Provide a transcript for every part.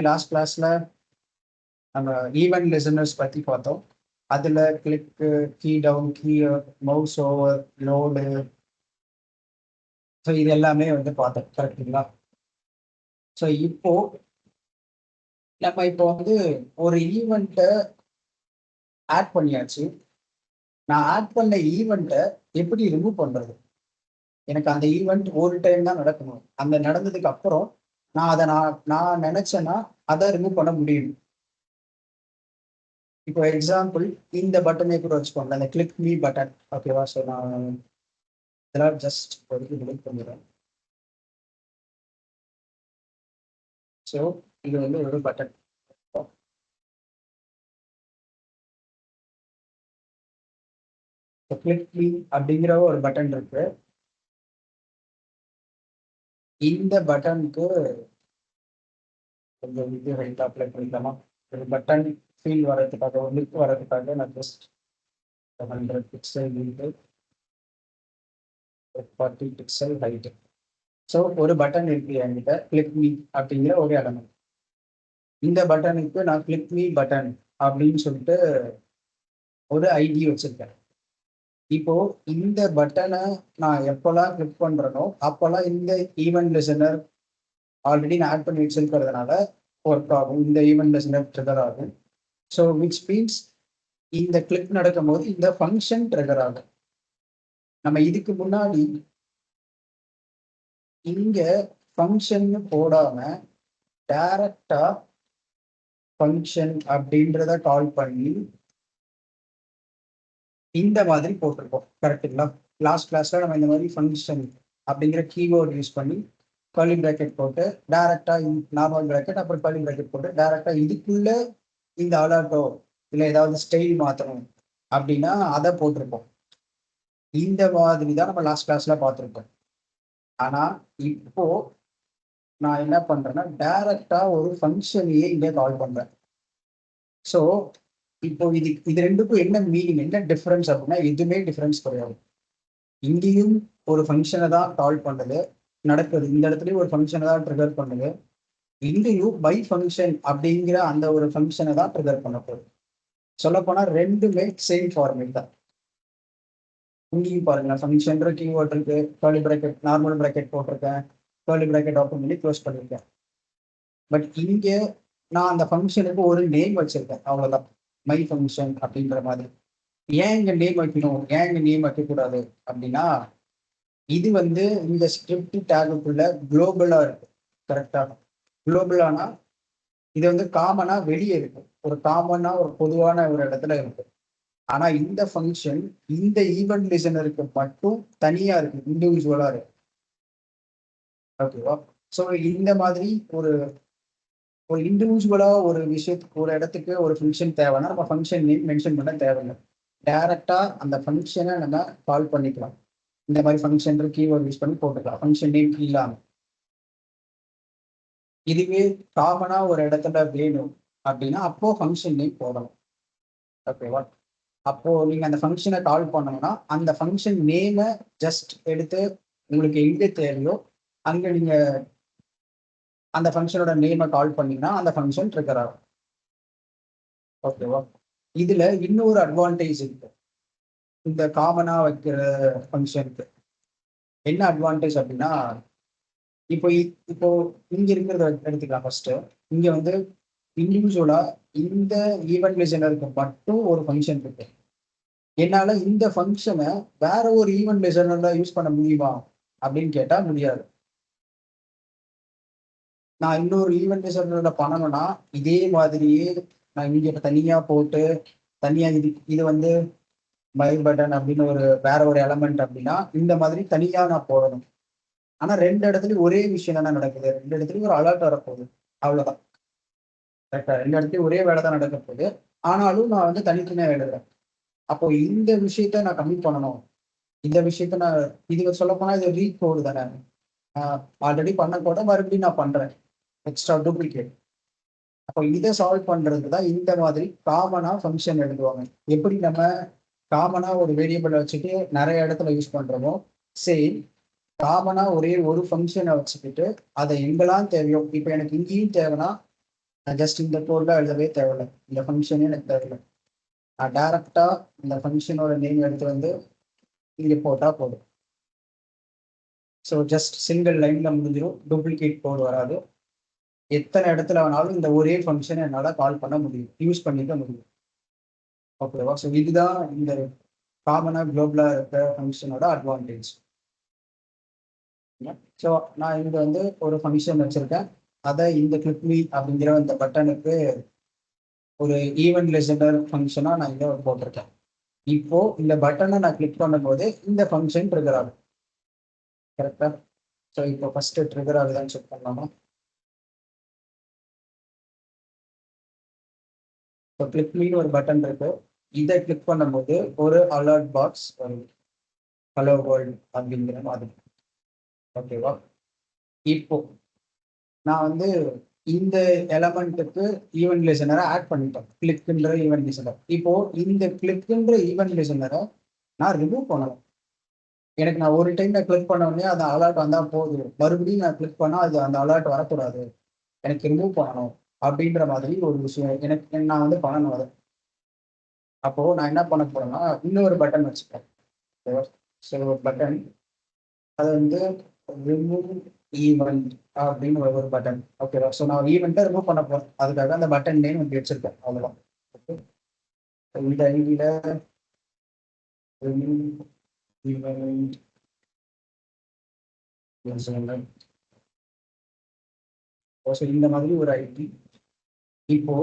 Last கிளாஸ்ல நம்ம event listeners பத்தி பார்த்தோம். அதுல click, key down, key mouse over, load, so இது எல்லாமே வந்து பார்த்தோம். கரெக்டுங்களா? ஸோ இப்போ வந்து ஒரு ஈவெண்ட்டை ஆட் பண்ணியாச்சு. நான் ஆட் பண்ண ஈவெண்ட்டை எப்படி ரிமூவ் பண்றது? எனக்கு அந்த ஈவெண்ட் ஒரு டைம் தான் நடக்கணும். அந்த நடந்ததுக்கு அப்புறம் நான் நினைச்சேன்னா அதை ரிமூவ் பண்ண முடியும். இப்போ எக்ஸாம்பிள் இந்த பட்டனை கூட வச்சுக்கோங்க, அந்த கிளிக் மீ பட்டன். ஓகேவா? ஸோ நான் இதெல்லாம் ஜஸ்ட் ஒதுக்கி டிலீட் பண்ணிடுறேன். ஸோ இது வந்து ஒரு பட்டன். கிளிக் மீ அப்படிங்கிற ஒரு பட்டன் இருக்கு. இந்த பட்டனுக்கு கொஞ்சம் இது ஹைட் அப்ளை பண்ணிக்கலாமா? ஒரு பட்டன் ஃபீல் வர்றதுக்காக, ஒரு லிக் வர்றதுக்காக நான் just 100 pixel into 40 pixel height. So ஒரு பட்டன் இருக்கு என்கிட்ட, கிளிக் மீ அப்படிங்கிற ஒரு எலமெண்ட். இந்த பட்டனுக்கு நான் கிளிக் மீ பட்டன் அப்படின்னு சொல்லிட்டு ஒரு ஐடி வச்சிருக்கேன். இப்போ இந்த பட்டனை நான் எப்போல்லாம் கிளிக் பண்றேனோ அப்போல்லாம் இந்த ஈவென்ட் லிசனர் ஆல்ரெடி நான் ஆட் பண்ணி வச்சிருக்கிறதுனால ஒர்க் ஆகும். இந்த ஈவென்ட் லிசனர் ட்ரிகர் ஆகும். ஸோ விச் மீன்ஸ் இந்த கிளிக் நடக்கும் போது இந்த ஃபங்க்ஷன் ட்ரிகர் ஆகும். நம்ம இதுக்கு முன்னாடி இங்க ஃபங்க்ஷன் போடாம டைரக்டா ஃபங்க்ஷன் அப்படின்றத கால் பண்ணி இந்த மாதிரி போட்டிருக்கோம். கரெக்டுங்களா? லாஸ்ட் கிளாஸ்ல நம்ம இந்த மாதிரி ஃபங்க்ஷன் அப்படிங்கிற கீவேர்ட் யூஸ் பண்ணி கர்லி பிராக்கெட் போட்டு டைரக்டா நார்மல் பிராக்கெட் அப்புறம் கர்லி பிராக்கெட் போட்டு டைரக்டா இதுக்குள்ள இந்த அலர்ட்டோ இல்லை ஏதாவது ஸ்டைல் மாற்றணும் அப்படின்னா அதை போட்டிருப்போம். இந்த மாதிரி தான் நம்ம லாஸ்ட் கிளாஸ்ல பார்த்துருக்கோம். ஆனா இப்போ நான் என்ன பண்றேன்னா டைரக்டா ஒரு ஃபங்க்ஷனையே இங்கே கால் பண்றேன். ஸோ இப்போ இது ரெண்டுக்கும் என்ன மீனிங், என்ன டிஃபரன்ஸ் அப்படின்னா எதுவுமே டிஃபரன்ஸ் கிடையாது. இங்கேயும் ஒரு ஃபங்க்ஷனை தான் கால் பண்ணுது நடக்குது, இந்த இடத்துலயும் ஒரு ஃபங்க்ஷனை தான் ட்ரிகர் பண்ணுது. இங்கேயும் பை ஃபங்க்ஷன் அப்படிங்கிற அந்த ஒரு ஃபங்க்ஷனை தான் ட்ரிகர் பண்ண போகுது. சொல்லப்போனா ரெண்டுமே சேம் ஃபார்மேட் தான். இங்கேயும் பாருங்க, ஃபங்க்ஷன் கீவேர்ட் இருக்கு, கர்லி பிராக்கெட் நார்மல் பிராக்கெட் போட்டிருக்கேன், கர்லி பிராக்கெட் ஓப்பன் பண்ணி க்ளோஸ் பண்ணியிருக்கேன். பட் இங்க நான் அந்த ஃபங்க்ஷனுக்கு ஒரு நேம் வச்சிருக்கேன், அவ்வளவுதான். மை ஃபங்க்ஷன் அப்படின்ற மாதிரி. ஏன் இங்க நேம் வைக்கணும், ஏன் இங்க நேம் வைக்கக்கூடாது அப்படின்னா இது வந்து இந்த ஸ்கிரிப்ட் டேகுக்குள்ள குளோபலா இருக்கு. கரெக்டா? குளோபலானா இது வந்து காமனா வெளியே இருக்கு, ஒரு காமனா ஒரு பொதுவான ஒரு இடத்துல இருக்கு. ஆனா இந்த ஃபங்க்ஷன் இந்த ஈவென்ட் லிசனருக்கு மட்டும் தனியா இருக்கு, இண்டிவிஜுவலா இருக்கு. ஓகேவா? ஸோ இந்த மாதிரி ஒரு ஒரு இண்டிவிஜுவலா ஒரு விஷயத்துக்கு ஒரு இடத்துக்கு ஒரு ஃபங்க்ஷன் தேவைன்னா நம்ம ஃபங்க்ஷன் நேம் மென்ஷன் பண்ண தேவையில்லை. டைரக்டா அந்த ஃபங்க்ஷனை நம்ம கால் பண்ணிக்கலாம். இந்த மாதிரி ஃபங்க்ஷன் கீவேர்ட் யூஸ் பண்ணி போட்டுக்கலாம் ஃபங்க்ஷன் நேம் இல்லாம. இதுவே காமனா ஒரு இடத்துல வேணும் அப்படின்னா அப்போ ஃபங்க்ஷன் நேம் போடணும். ஓகேவா? அப்போ நீங்க அந்த ஃபங்க்ஷனை கால் பண்ணணும்னா அந்த ஃபங்க்ஷன் நேமை ஜஸ்ட் எடுத்து உங்களுக்கு எங்க தேவையோ அங்க நீங்க அந்த ஃபங்க்ஷனோட நேமை கால் பண்ணீங்கன்னா அந்த ஃபங்க்ஷன் ட்ரிகர் ஆகும். ஓகேவா? இதுல இன்னொரு அட்வான்டேஜ் இருக்கு இந்த காமனா வைக்கிற ஃபங்க்ஷனுக்கு. என்ன அட்வான்டேஜ் அப்படின்னா இப்போ இங்க இருக்கிறத எடுத்துக்கலாம். ஃபர்ஸ்ட் இங்க வந்து இண்டிவிஜுவலா இந்த ஈவென்ட் லிசனருக்கு மட்டும் ஒரு ஃபங்க்ஷன் இருக்கு. என்னால இந்த ஃபங்க்ஷனை வேற ஒரு ஈவென்ட் லிசனர்ல யூஸ் பண்ண முடியுமா அப்படின்னு கேட்டா முடியாது. நான் இன்னொரு ஈவென்ட் லிசனர்ல பண்ணணும்னா இதே மாதிரியே நான் இங்க தனியா போட்டு தனியா இது வந்து மை பட்டன் அப்படின்னு ஒரு வேற ஒரு எலமெண்ட் அப்படின்னா இந்த மாதிரி தனியா நான் போடணும். ஆனா ரெண்டு இடத்துலயும் ஒரே விஷயம் தானே நடக்குது, ரெண்டு இடத்துலயும் ஒரு அலர்ட் வரப்போகுது, அவ்வளவுதான். கரெக்டா? ரெண்டு இடத்துலயும் ஒரே வேலை தான் நடக்க போகுது. ஆனாலும் நான் வந்து தனித்தனியா எழுதுறேன். அப்போ இந்த விஷயத்த நான் கம்மி பண்ணணும். இந்த விஷயத்த நான் இது சொல்ல போனா இது ரீட் கோடு தானே. ஆல்ரெடி பண்ண கூட மறுபடியும் நான் பண்றேன், எக்ஸ்ட்ரா டூப்ளிகேட். அப்போ இதை சால்வ் பண்றதுக்கு தான் இந்த மாதிரி காமனா ஃபங்க்ஷன் எழுதுவாங்க. எப்படி நம்ம காமனா ஒரு வேரியபிள் வச்சுட்டு நிறைய இடத்துல யூஸ் பண்றோமோ சேம் காமனா ஒரே ஒரு ஃபங்க்ஷனை வச்சுக்கிட்டு அதை எங்கெல்லாம் தேவையோ இப்போ எனக்கு இங்கேயும் தேவைன்னா நான் ஜஸ்ட் இந்த கோட்ல எழுதவே தேவையில்லை, இந்த ஃபங்க்ஷனே எனக்கு தேவையில்லை. நான் டைரக்டா இந்த ஃபங்க்ஷனோட நேம் எடுத்து வந்து இங்கே போட்டா போதும். ஸோ ஜஸ்ட் சிங்கிள் லைன்ல முடிஞ்சிடும், டூப்ளிகேட் கோட் வராது. எத்தனை இடத்துல வேணாலும் இந்த ஒரே ஃபங்க்ஷனை என்னால் கால் பண்ண முடியும், யூஸ் பண்ணிக்க முடியும். ஓகேவா? ஸோ இதுதான் இந்த காமனாக குளோபலாக இருக்கிற ஃபங்க்ஷனோட அட்வான்டேஜ். ஸோ நான் இங்கே வந்து ஒரு ஃபங்க்ஷன் வச்சுருக்கேன், அதை இந்த கிளிக்மி அப்படிங்கிற இந்த பட்டனுக்கு ஒரு ஈவெண்ட் லிசனர் ஃபங்க்ஷனாக நான் இங்கே போட்டிருக்கேன். இப்போ இந்த பட்டனை நான் கிளிக் பண்ணும்போது இந்த ஃபங்க்ஷன் ட்ரிகர் ஆகும். கரெக்டா? ஸோ இப்போ ஃபர்ஸ்ட் ட்ரிகர் ஆகுதான்னு செக் பண்ணலாமா? இப்போ கிளிக்மின்னு ஒரு பட்டன் இருக்கு, இதை கிளிக் பண்ணும்போது ஒரு அலர்ட் பாக்ஸ் வரும், ஹலோ வேர்ல்ட் அப்படிங்கிற மாதிரி. ஓகேவா? இப்போ நான் வந்து இந்த எலமெண்ட்டுக்கு ஈவெண்ட் லிசனரை ஆட் பண்ணிட்டேன், கிளிக்ன்ற ஈவெண்ட் லிசனர். இப்போ இந்த கிளிக்ன்ற ஈவெண்ட் லிசனரை நான் ரிமூவ் பண்ணலாம். எனக்கு நான் ஒரு டைம் நான் கிளிக் பண்ண உடனே அந்த அலர்ட் வந்தால் போதும், மறுபடியும் நான் கிளிக் பண்ணால் அது அந்த அலர்ட் வரக்கூடாது, எனக்கு ரிமூவ் பண்ணணும் அப்படின்ற மாதிரி ஒரு விஷயம் எனக்கு நான் வந்து பண்ணணும் அதை. அப்போ நான் என்ன பண்ண போறேன்னா இன்னொரு பட்டன் வச்சுப்பேன். ஸோ ஒரு பட்டன், அது வந்து ரிமூவ் ஈவெண்ட் அப்படின்னு ஒரு பட்டன். ஓகேவா? ஸோ நான் ஈவெண்ட்டை ரிமூவ் பண்ண போறேன், அதுக்காக அந்த பட்டன் நேம் வந்து வச்சிருக்கேன், அவ்வளோதான். ஓகே, இந்த ஐடியில் ரிமூவ் ஈவெண்ட் இந்த மாதிரி ஒரு ஐடி. இப்போ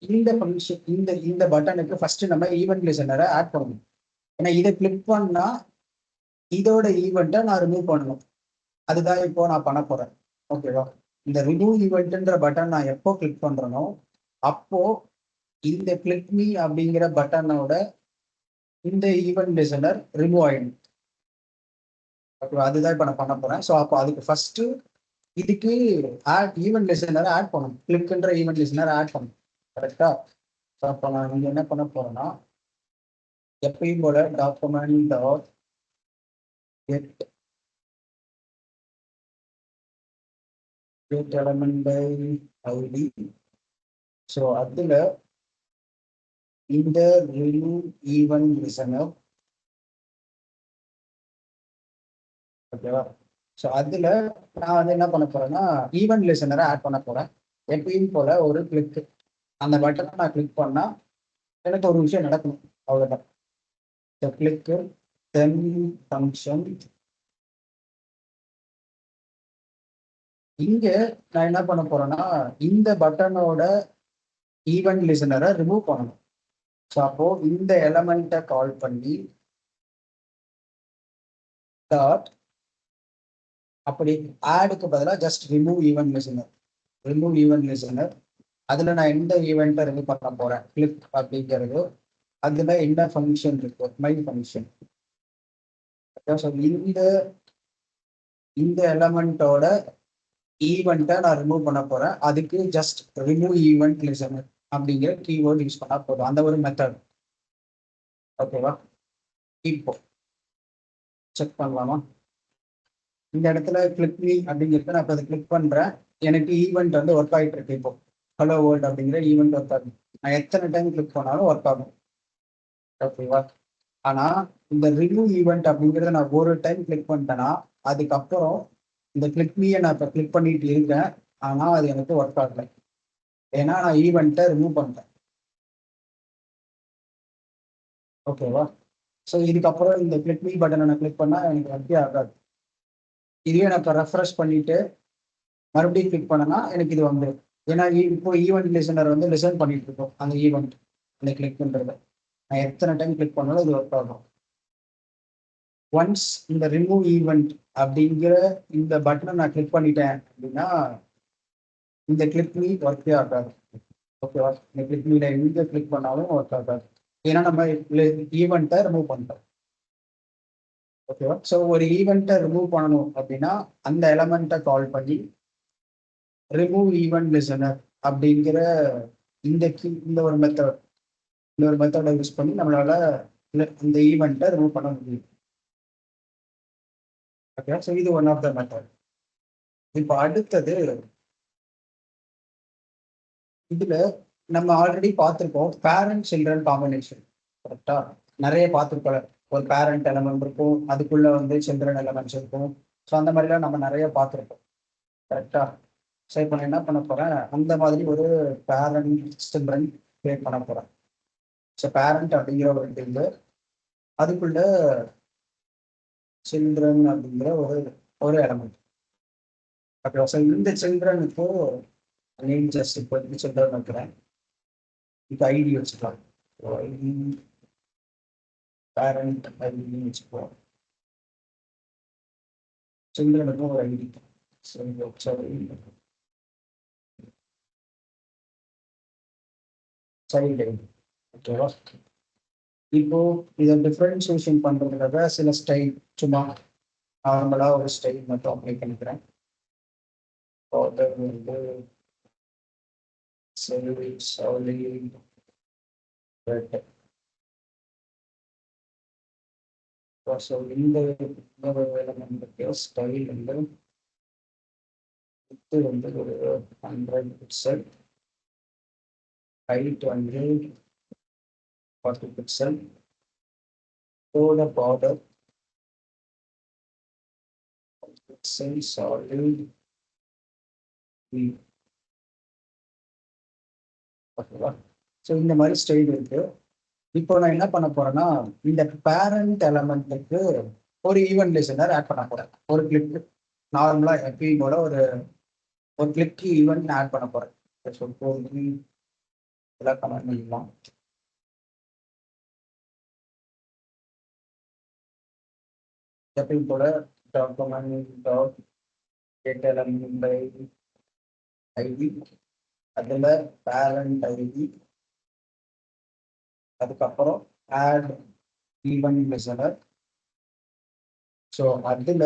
இந்த ஃபங்க்ஷன் இந்த இந்த பட்டனுக்கு ஃபர்ஸ்ட் நம்ம ஈவெண்ட் லிசனரை ஆட் பண்ணணும். ஏன்னா இதை கிளிக் பண்ணா இதோட ஈவெண்ட்டை நான் ரிமூவ் பண்ணணும், அதுதான் இப்போ நான் பண்ண போறேன். ஓகேவா? இந்த ரிமூவ் ஈவெண்ட்ன்ற பட்டன் நான் எப்போ கிளிக் பண்றேனோ அப்போ இந்த கிளிக் மீ அப்படிங்கிற பட்டனோட இந்த ஈவெண்ட் லிசனர் ரிமூவ் ஆயிடும். ஓகேவா? அதுதான் இப்போ நான் பண்ண போறேன். ஸோ அப்போ அதுக்கு ஃபர்ஸ்ட் இதுக்கு ஆட் ஈவெண்ட் லிசனரை ஆட் பண்ணணும், கிளிக்ன்ற ஈவெண்ட் லிசனரை ஆட் பண்ணணும். கரெக்டா? ஸோ அப்போ நான் இங்க என்ன பண்ண போறேன்னா எப்பயும் போல document dot get element by ID. So அதுல இந்த ரிமூவ் ஈவெண்ட் லிசனர். ஓகேவா? ஸோ அதுல நான் வந்து என்ன பண்ண போறேன்னா ஈவெண்ட் லிசனரை ஆட் பண்ண போறேன். எப்பயும் போல ஒரு கிளிக், அந்த பட்டனை நான் கிளிக் பண்ணா எனக்கு ஒரு விஷயம் நடக்கணும், அவ்வளவுதான். கிளிக்கு தென் ஃபங்க்ஷன். இங்க நான் என்ன பண்ண போறேன்னா இந்த பட்டனோட ஈவெண்ட் லிசனரை ரிமூவ் பண்ணணும். ஸோ அப்போ இந்த எலமெண்ட்டை கால் பண்ணி டாட் அப்படி ஆடுக்கு பதிலாக just remove event listener, remove event listener. அதுல நான் எந்த ஈவெண்ட்டை ரிமூவ் பண்ண போறேன், கிளிக் அப்படிங்கிறது. அதுல என்ன ஃபங்க்ஷன் இருக்கு, மை ஃபங்க்ஷன். ஸோ இந்த இந்த எலமெண்ட்டோட ஈவெண்ட்டை நான் ரிமூவ் பண்ண போறேன், அதுக்கு ஜஸ்ட் ரிமூவ் ஈவெண்ட் லிசனர் அப்படிங்கிற கீவேர்டு யூஸ் பண்ணா போதும், அந்த ஒரு மெத்தட். ஓகேவா? இப்போ செக் பண்ணலாமா? இந்த இடத்துல கிளிக் மீ அப்படிங்கிறது நான் இப்போ அதை கிளிக் பண்றேன், எனக்கு ஈவெண்ட் வந்து ஒர்க் ஆகிட்டு இருக்கு. இப்போ ஹலோ வேர்ல்ட் அப்படிங்கிற ஈவெண்ட் ஒர்க் ஆகும், நான் எத்தனை டைம் கிளிக் பண்ணாலும் ஒர்க் ஆகும். ஓகேவா? ஆனா இந்த ரிமூவ் ஈவெண்ட் அப்படிங்கிறத நான் ஒரு டைம் கிளிக் பண்ணிட்டேன்னா அதுக்கப்புறம் இந்த கிளிக் மீயை நான் இப்போ கிளிக் பண்ணிட்டு இருக்கேன், ஆனா அது எனக்கு ஒர்க் ஆகலை, ஏன்னா நான் ஈவெண்ட்டை ரிமூவ் பண்ணிட்டேன். ஓகேவா? ஸோ இதுக்கப்புறம் இந்த கிளிக் மீ பட்டனை நான் கிளிக் பண்ணா எனக்கு ஒர்க்கே ஆகாது. இதுவே நான் இப்போ ரெஃப்ரெஷ் பண்ணிட்டு மறுபடியும் கிளிக் பண்ணனா எனக்கு இது வந்துடும். ஏன்னா இப்போ ஈவெண்ட் லிசனர் வந்து லிசன் பண்ணிட்டு இருக்கோம் அந்த ஈவெண்ட், அந்த கிளிக் பண்றத நான் எத்தனை டைம் கிளிக் பண்ணாலும் இது ஒர்க் ஆகும். ஒன்ஸ் இந்த ரிமூவ் ஈவெண்ட் அப்படிங்கிற இந்த பட்டனை நான் கிளிக் பண்ணிட்டேன் அப்படின்னா இந்த கிளிக் மீ ஒர்க்கே ஆகாது. ஓகேவா? இந்த கிளிக் மீல எங்க கிளிக் பண்ணாலும் ஒர்க் ஆகாது, ஏன்னா நம்ம ஈவெண்ட்டை ரிமூவ் பண்ணிட்டோம். ஓகேவா? ஸோ ஒரு ஈவெண்ட்டை ரிமூவ் பண்ணணும் அப்படின்னா அந்த எலமெண்ட்டை கால் பண்ணி ரிமூவ் ஈவெண்ட் லிசனர் அப்படிங்கிற இந்த ஒரு மெத்தட், இந்த ஒரு மெத்தடை யூஸ் பண்ணி நம்மளால இந்த ஈவெண்ட்டை ரிமூவ் பண்ண முடியும். ஓகே, ஸோ இது ஒன் ஆஃப் த மெத்தட். இப்போ அடுத்தது இதுல நம்ம ஆல்ரெடி பார்த்துருக்கோம் பேரண்ட் சில்ட்ரன் காம்பினேஷன். கரெக்டா? நிறைய பார்த்துருக்கோம். ஒரு பேரண்ட் எலமெண்ட் இருக்கும், அதுக்குள்ள வந்து சில்ட்ரன் எலமெண்ட்ஸ் இருக்கும். ஸோ அந்த மாதிரிலாம் நம்ம நிறைய பார்த்துருக்கோம். கரெக்டா? ஸோ இப்போ நான் என்ன பண்ண போறேன், அந்த மாதிரி ஒரு பேரண்ட் சில்ட்ரன் கிரியேட் பண்ண போறேன். ஸோ பேரண்ட் அப்படிங்கிற ஒரு இது, அதுக்குள்ள சில்ட்ரன் அப்படிங்கிற ஒரு ஒரு எலமெண்ட். ஓகே, ஸோ இந்த சில்ட்ரனுக்கு நேம் ஜஸ்ட் இப்போ சில்ட்ரன் வைக்கிறேன். இப்போ ஐடி வச்சுக்கலாம். ஐடி பேரண்ட் ஐடின்னு வச்சுக்குவோம். சில்ட்ரனுக்கும் ஒரு ஐடி. Child ID. ஓகேவா? இப்போ இதை டிஃபரன்சியேஷன் பண்றதுக்காக சில ஸ்டைல் சும்மா நார்மலா ஒரு ஸ்டைல் மட்டும் அப்ளை பண்ணிக்கிறேன். வந்து ஸோ இந்த ஸ்டைல் வந்து இது வந்து ஒரு 100 பிக்சல், ஹைட் வந்து 40 பிக்சல், கோட பார்டர் பிக்சல் சாலிட். ஓகேவா? ஸோ இந்த மாதிரி ஸ்டைல் இருக்கு. இப்போ நான் என்ன பண்ண போறேன்னா, இந்த பேரண்ட் எலமெண்ட்டுக்கு ஒரு ஈவென்ட் லிசனர் ஆட் பண்ண போறேன். ஒரு கிளிக் நார்மலா எப்பயும் போல ஒரு ஒரு கிளிக் ஈவெண்ட் ஆட் பண்ண போறேன். ஸோ இதெல்லாம் கமெண்ட் பண்ணிக்கலாம். எப்பயும் போல document dot get element ID, அதுல பேரண்ட் ஐடி, அதுக்கப்புறம் ஆட் ஈவென்ட் லிசனர். ஸோ அதுல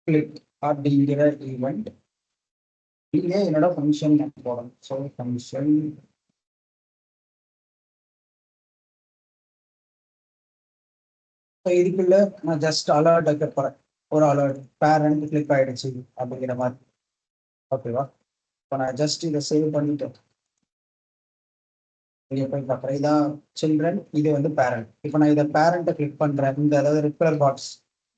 கிளிக் அப்படிங்கிற ஈவெண்ட் இங்கே என்னோட ஃபங்க்ஷன் போடணும். ஸோ ஃபங்க்ஷன் இதுக்குள்ள நான் ஜஸ்ட் அலர்ட் வைக்க போறேன். ஒரு அலர்ட் பேரண்ட் கிளிக் ஆயிடுச்சு அப்படிங்கிற மாதிரி. ஓகேவா? இப்போ நான் ஜஸ்ட் இதை சேவ் பண்ணிட்டேன். இங்கே போய் பார்க்குறேன், இதான் சில்ட்ரன், இது வந்து பேரண்ட். இப்போ நான் இதை பேரண்ட்டை கிளிக் பண்றேன். இந்த அதாவது ரெகுலர் பாக்ஸ்,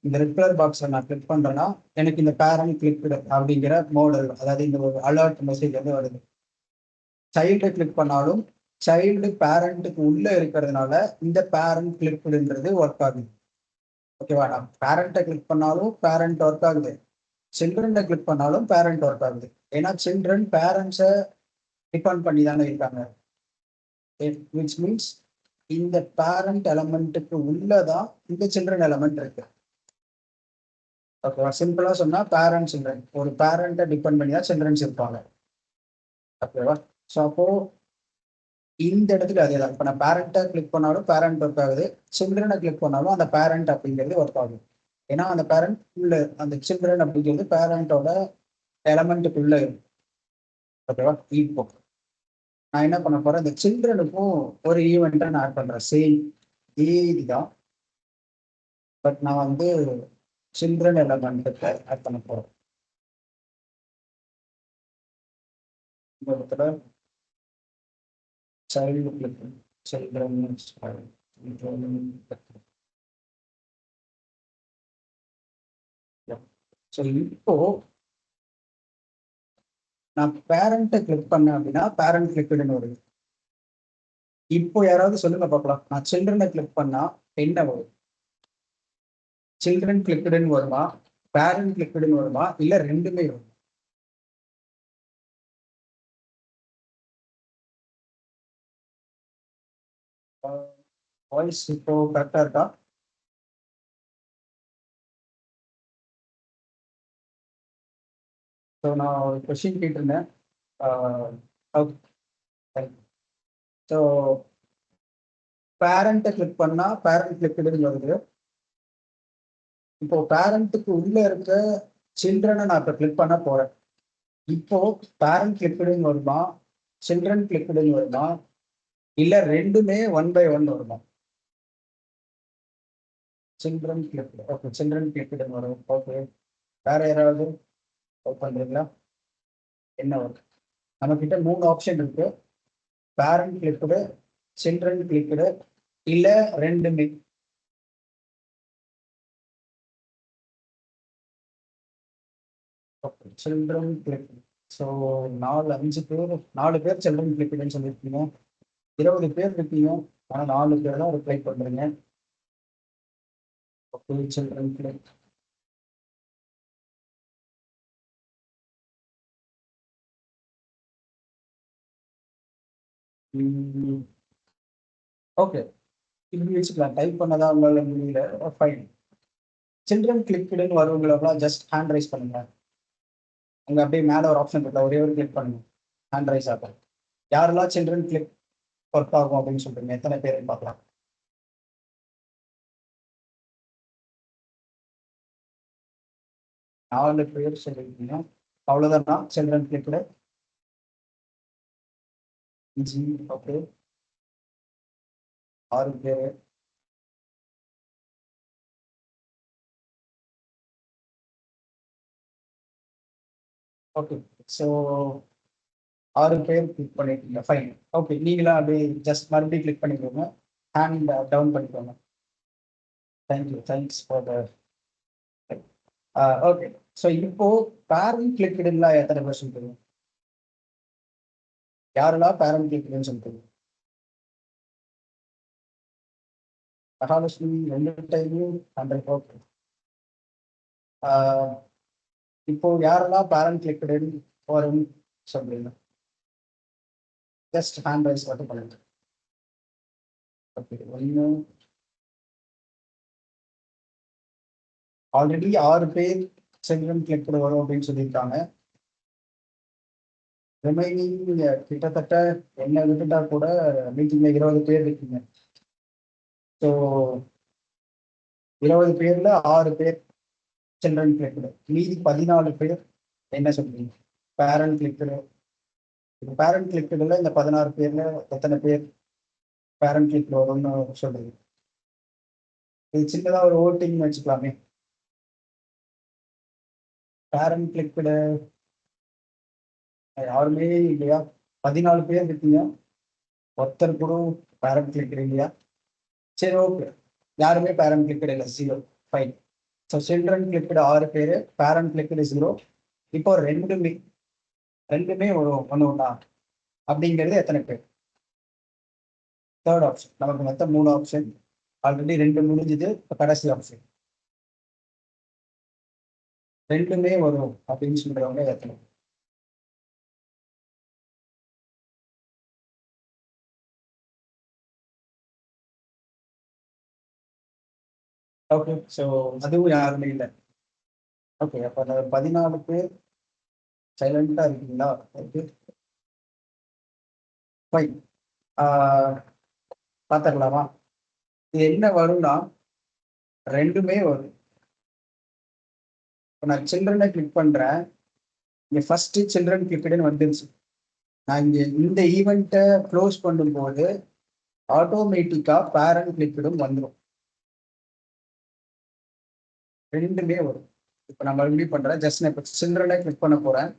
இந்த ரெகுலர் பாக்ஸை நான் கிளிக் பண்றேன்னா எனக்கு இந்த பேரண்ட் கிளிக்டு அப்படிங்கிற மோடல், அதாவது இந்த ஒரு அலர்ட் மெசேஜ் வந்து வருது. சைல்டு கிளிக் பண்ணாலும் சைல்டு பேரண்ட்டுக்கு உள்ள இருக்கிறதுனால இந்த பேரண்ட் கிளிக்டுன்றது ஒர்க் ஆகுது. ஓகேவா? நான் பேரண்ட்டை கிளிக் பண்ணாலும் பேரண்ட் ஒர்க் ஆகுது, சில்ட்ரனை கிளிக் பண்ணாலும் பேரண்ட் ஒர்க் ஆகுது. ஏன்னா சில்ட்ரன் பேரண்ட்ஸை டிபெண்ட் பண்ணி தானே இருக்காங்க. விச் மீன்ஸ் இந்த பேரண்ட் எலமெண்ட்டுக்கு உள்ளதான் இந்த சில்ட்ரன் எலமெண்ட் இருக்கு. ஓகேவா? சிம்பிளா சொன்னா பேரண்ட் சில்ட்ரன், ஒரு பேரண்ட்டை டிபெண்ட் பண்ணி தான் சில்ட்ரன்ஸ் இருப்பாங்க. ஓகேவா? ஸோ அப்போ இந்த இடத்துல அதே தான். இப்போ நான் பேரண்ட்டை கிளிக் பண்ணாலும் பேரண்ட் ஒர்க் ஆகுது, சில்ட்ரனை கிளிக் பண்ணாலும் அந்த பேரண்ட் அப்படிங்கிறது ஒர்க் ஆகுது. ஏன்னா அந்த பேரண்ட் உள்ள அந்த சில்ட்ரன் அப்படிங்கிறது பேரண்டோட எலமெண்ட்டுக்குள்ள இருக்கு. ஓகேவா? இப்போ நான் என்ன பண்ண போறேன், இந்த சில்ட்ரனுக்கும் ஒரு ஈவெண்ட்டை நான் ஆட் பண்றேன். சேம் இதுதான், பட் நான் வந்து சில்ட்ரன் எலமெண்ட்டுக்கு ஆட் பண்ண போறேன். இந்த இடத்துல சைல்டு கிளிக் சில்ட்ரன். ஸோ இப்போ நான் பேரண்ட்டை கிளிக் பண்ணேன் அப்படின்னா பேரண்ட் கிளிக்டுன்னு வருது. இப்போ யாராவது சொல்லுங்க பார்க்கலாம், நான் சில்ட்ரனை கிளிக் பண்ணா என்ன வரும்? சில்ட்ரன் கிளிக்டுன்னு வருமா, பேரண்ட் கிளிக்டுன்னு வருமா, இல்ல ரெண்டுமே வரும்? வாய்ஸ் இப்போ கரெக்டா இருக்கா? ஸோ நான் ஒரு கொஸ்டின் கேட்டிருந்தேன். ஸோ பேரண்ட்டை கிளிக் பண்ணா பேரண்ட் கிளிக்டுன்னு வருது. இப்போ பேரண்ட்டுக்கு உள்ள இருக்க சில்ட்ரனை நான் இப்போ கிளிக் பண்ண போறேன். இப்போ பேரண்ட் கிளிக்டுன்னு வருமா, சில்ட்ரன் கிளிக்டுன்னு வருமா, இல்ல ரெண்டுமே 1 by 1 வருமா? Children clicked. ஓகே, சில்ட்ரன் கிளிக்டுன்னு வரும். ஓகே, வேற யாராவது ஒர்க் பண்றீங்களா? என்ன ஒர்க்? நம்ம கிட்ட 3 ஆப்ஷன் இருக்கு. பேரண்ட் கிளிக்டு, சில்ட்ரன் கிளிக்டு, இல்ல ரெண்டுமே. Children clicked. ஸோ 5 பேர், 4 பேர் சில்ட்ரன் கிளிக்டுன்னு சொல்லியிருக்கீங்க. 20 பேர் இருக்கீங்க, ஆனால் 4 பேர் தான் ரிப்ளை பண்றீங்க. Okay, children click. ஓகே, இப்படி வச்சுக்கலாம். டைப் பண்ணதா உங்களால முடியல, ஃபைன். சில்ட்ரன் கிளிக்டுன்னு வருவங்களெல்லாம் ஜஸ்ட் ஹேண்ட் ரைஸ் பண்ணுங்க. அங்க அப்படியே மேல ஒரு ஆப்ஷன் இருக்குல்ல, ஒரே ஒரு கிளிக் பண்ணுங்க, ஹேண்ட் ரைஸ் ஆகும். யாரெல்லாம் சில்ட்ரன் கிளிக் ஒர்க் ஆகும் அப்படின்னு சொல்றீங்க, எத்தனை பேருன்னு பார்க்கலாம். 4 பேர் சொல்லிருக்கீங்க. அவ்வளவுதானா சில்ட்ரன் கிளிக்ல? G, okay. 6 பேர். ஓகே, ஸோ 6 பேர் கிளிக் பண்ணிருக்கீங்க, ஃபைன். ஓகே, நீங்களா அப்படியே ஜஸ்ட் மறுபடியும் கிளிக் பண்ணிக்கோங்க, ஹேண்ட் டவுன் பண்ணிக்கோங்க. Thank you, thanks for the. Okay, so இப்போ பேரண்ட் கிளிக்டுல எத்தனை பேர் சொல்றீங்க? யாரெல்லாம் பேரண்ட் கிளிக்டுன்னு சொல்றீங்க? மகாலட்சுமி 2 டைமும் 100. ஓகே. இப்போ யாரெல்லாம் பேரண்ட் கிளிக்டுன்னு வரும் சொல்றீங்க? ஜஸ்ட் ஹேண்ட் ரைஸ் மட்டும் பண்ணுங்க. ஓகே, ஒன்று. ஆல்ரெடி 6 பேர் சில்ட்ரன் கிளிக்டு வரும் அப்படின்னு சொல்லியிருக்காங்க. ரிமைனிங் கிட்டத்தட்ட என்ன விட்டுட்டா கூட மீட்டிங்ல 20 பேர் இருக்கீங்க. ஸோ 20 பேர்ல 6 பேர் சில்ட்ரன் கிளிக்டு, மீதி 14 பேர் என்ன சொல்றீங்க? Parent clicked. இப்போ பேரண்ட் கிளிக்டுல இந்த 16 பேர்ல எத்தனை பேர் பேரண்ட் கிளிக்டு வரும்னு சொல்றீங்க? இது சின்னதா ஒரு ஓட்டிங் வச்சுக்கலாமே. பேரண்ட் கிளிக்டு யாருமே இல்லையா? 14 பேர் இருக்கீங்க, ஒருத்தர் கூட பேரண்ட் கிளிக்டு இல்லையா? சரி, ஓகே. யாருமே பேரண்ட் கிளிக்டு இல்லை, 0, ஃபைன். ஸோ சில்ட்ரன் கிளிக்டு 6 பேர், பேரண்ட் கிளிக்டு 0. இப்போ ரெண்டுமே ரெண்டுமே ஒரு ஒன்று ஒன்றா அப்படிங்கிறது எத்தனை பேர்? Third option. நமக்கு மொத்தம் 3 ஆப்ஷன், ஆல்ரெடி 2 முடிஞ்சது, இப்போ கடைசி ஆப்ஷன். ரெண்டுமே வரும் அப்படின்னு சொல்றவங்க எத்தனை? ஓகே, ஸோ அதுவும் யாருமே இல்லை. ஓகே, அப்போ அந்த 14 பேர் சைலண்டா இருக்கீங்களா? Okay, fine. பார்த்துடலாமா? இது என்ன வரும்னா ரெண்டுமே வரும். இப்போ நான் சில்ட்ரனை கிளிக் பண்றேன், இங்கே ஃபர்ஸ்ட் சில்ட்ரன் கிளிக்டுன்னு வந்துருச்சு. நான் இங்கே இந்த ஈவெண்ட்டை க்ளோஸ் பண்ணும்போது ஆட்டோமேட்டிக்கா பேரண்ட் கிளிக்டும் வந்துடும். ரெண்டுமே வரும். இப்போ நான் மறுபடியும் பண்றேன், ஜஸ்ட் நான் இப்போ சில்ட்ரனை கிளிக் பண்ண போறேன்,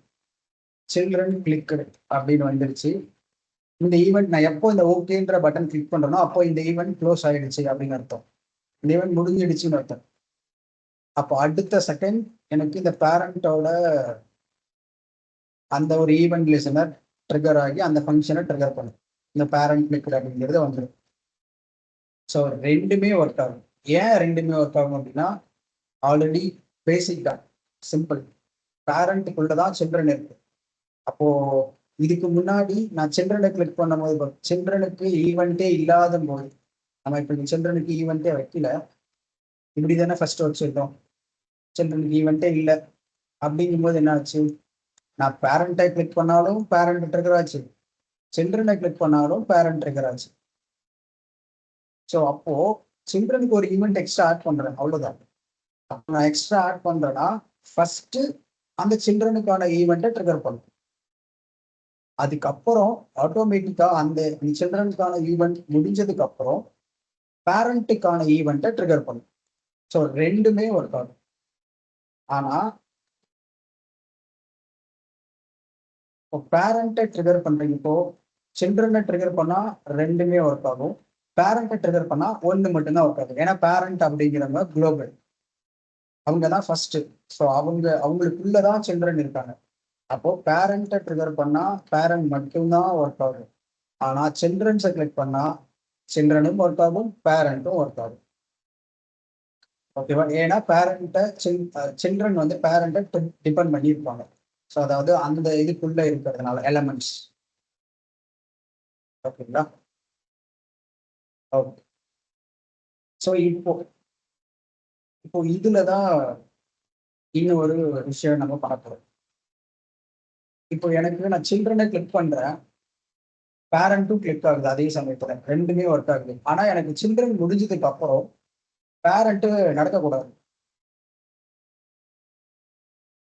சில்ட்ரன் கிளிக்டு அப்படின்னு வந்துருச்சு. இந்த ஈவெண்ட் நான் எப்போ இந்த ஓகேன்ற பட்டன் கிளிக் பண்றேனோ அப்போ இந்த ஈவெண்ட் க்ளோஸ் ஆயிடுச்சு அப்படின்னு அர்த்தம். இந்த ஈவெண்ட் முடிஞ்சிடுச்சுன்னு அர்த்தம். அப்போ அடுத்த செகண்ட் எனக்கு இந்த பேரண்டோட அந்த ஒரு ஈவெண்ட் லிசனர் ட்ரிகர் ஆகி அந்த ஃபங்க்ஷனை ட்ரிகர் பண்ணும். இந்த பேரண்ட் கிளிக்டு அப்படிங்கிறது வந்துடும். ஸோ ரெண்டுமே ஒர்க் ஆகும். ஏன் ரெண்டுமே ஒர்க் ஆகும் அப்படின்னா, ஆல்ரெடி பேசிக் தான், சிம்பிள். பேரண்ட்டுக்குள்ளதான் சில்ட்ரன் இருக்கு. அப்போ இதுக்கு முன்னாடி நான் சில்ட்ரனை கிளிக் பண்ணும்போது சில்ட்ரனுக்கு ஈவெண்ட்டே இல்லாத போது, நம்ம இப்போ சில்ட்ரனுக்கு ஈவெண்ட்டே வைக்கல, இப்படி தானே ஃபர்ஸ்ட் வச்சிருந்தோம். சில்ட்ரனுக்கு ஈவெண்ட்டே இல்லை அப்படிங்கும்போது என்ன ஆச்சு? நான் பேரண்ட்டை கிளிக் பண்ணாலும் பேரண்ட் ட்ரிகர் ஆச்சு, சில்ட்ரனை கிளிக் பண்ணாலும் பேரண்ட் ட்ரிகர் ஆச்சு. ஸோ அப்போ சில்ட்ரனுக்கு ஒரு ஈவெண்ட் எக்ஸ்ட்ரா ஆட் பண்றேன், அவ்வளவுதான். அப்போ நான் எக்ஸ்ட்ரா ஆட் பண்றேன்னா ஃபர்ஸ்ட் அந்த சில்ட்ரனுக்கான ஈவெண்ட்டை ட்ரிகர் பண்ணும். அதுக்கப்புறம் ஆட்டோமேட்டிக்கா அந்த சில்ட்ரனுக்கான ஈவெண்ட் முடிஞ்சதுக்கு அப்புறம் பேரண்ட்டுக்கான ஈவெண்ட்டை ட்ரிகர் பண்ணும். ஸோ ரெண்டுமே ஒர்க் ஆகும். ஆனா இப்போ பேரண்ட்டை ட்ரிகர் பண்றீங்க. இப்போ சில்ட்ரனை ட்ரிகர் பண்ணா ரெண்டுமே ஒர்க் ஆகும். பேரண்ட்டை ட்ரிகர் பண்ணா ஒண்ணு மட்டும்தான் ஒர்க் ஆகும். ஏன்னா பேரண்ட் அப்படிங்கிறவங்க குளோபல். அவங்க தான் ஃபர்ஸ்ட். ஸோ அவங்களுக்குள்ளதான் சில்ட்ரன் இருக்காங்க. அப்போ பேரண்ட்டை ட்ரிகர் பண்ணா பேரண்ட் மட்டும்தான் ஒர்க் ஆகும். ஆனா சில்ட்ரன்ஸை கிளிக் பண்ணா சில்ட்ரனும் ஒர்க் ஆகும், பேரண்ட்டும் ஒர்க் ஆகும். ஓகேவா? ஏன்னா பேரண்ட்டை சில்ட்ரன் வந்து பேரண்ட்டை டிபெண்ட் பண்ணி இருப்பாங்க. ஸோ அதாவது அந்த இதுக்குள்ள இருக்கிறதுனால எலமெண்ட்ஸ். ஓகேங்களா? ஓகே. ஸோ இப்போ இப்போ இதுலதான் இன்னும் ஒரு விஷயம் நம்ம பார்க்கிறோம். இப்போ எனக்கு நான் சில்ட்ரனை கிளிக் பண்றேன், பேரண்ட்டும் கிளிக் ஆகுது அதே சமயத்துல, ரெண்டுமே ஒர்க் ஆகுது. ஆனா எனக்கு சில்ட்ரன் முடிஞ்சதுக்கு அப்புறம் பேரண்ட் நடக்கக்கூடாது.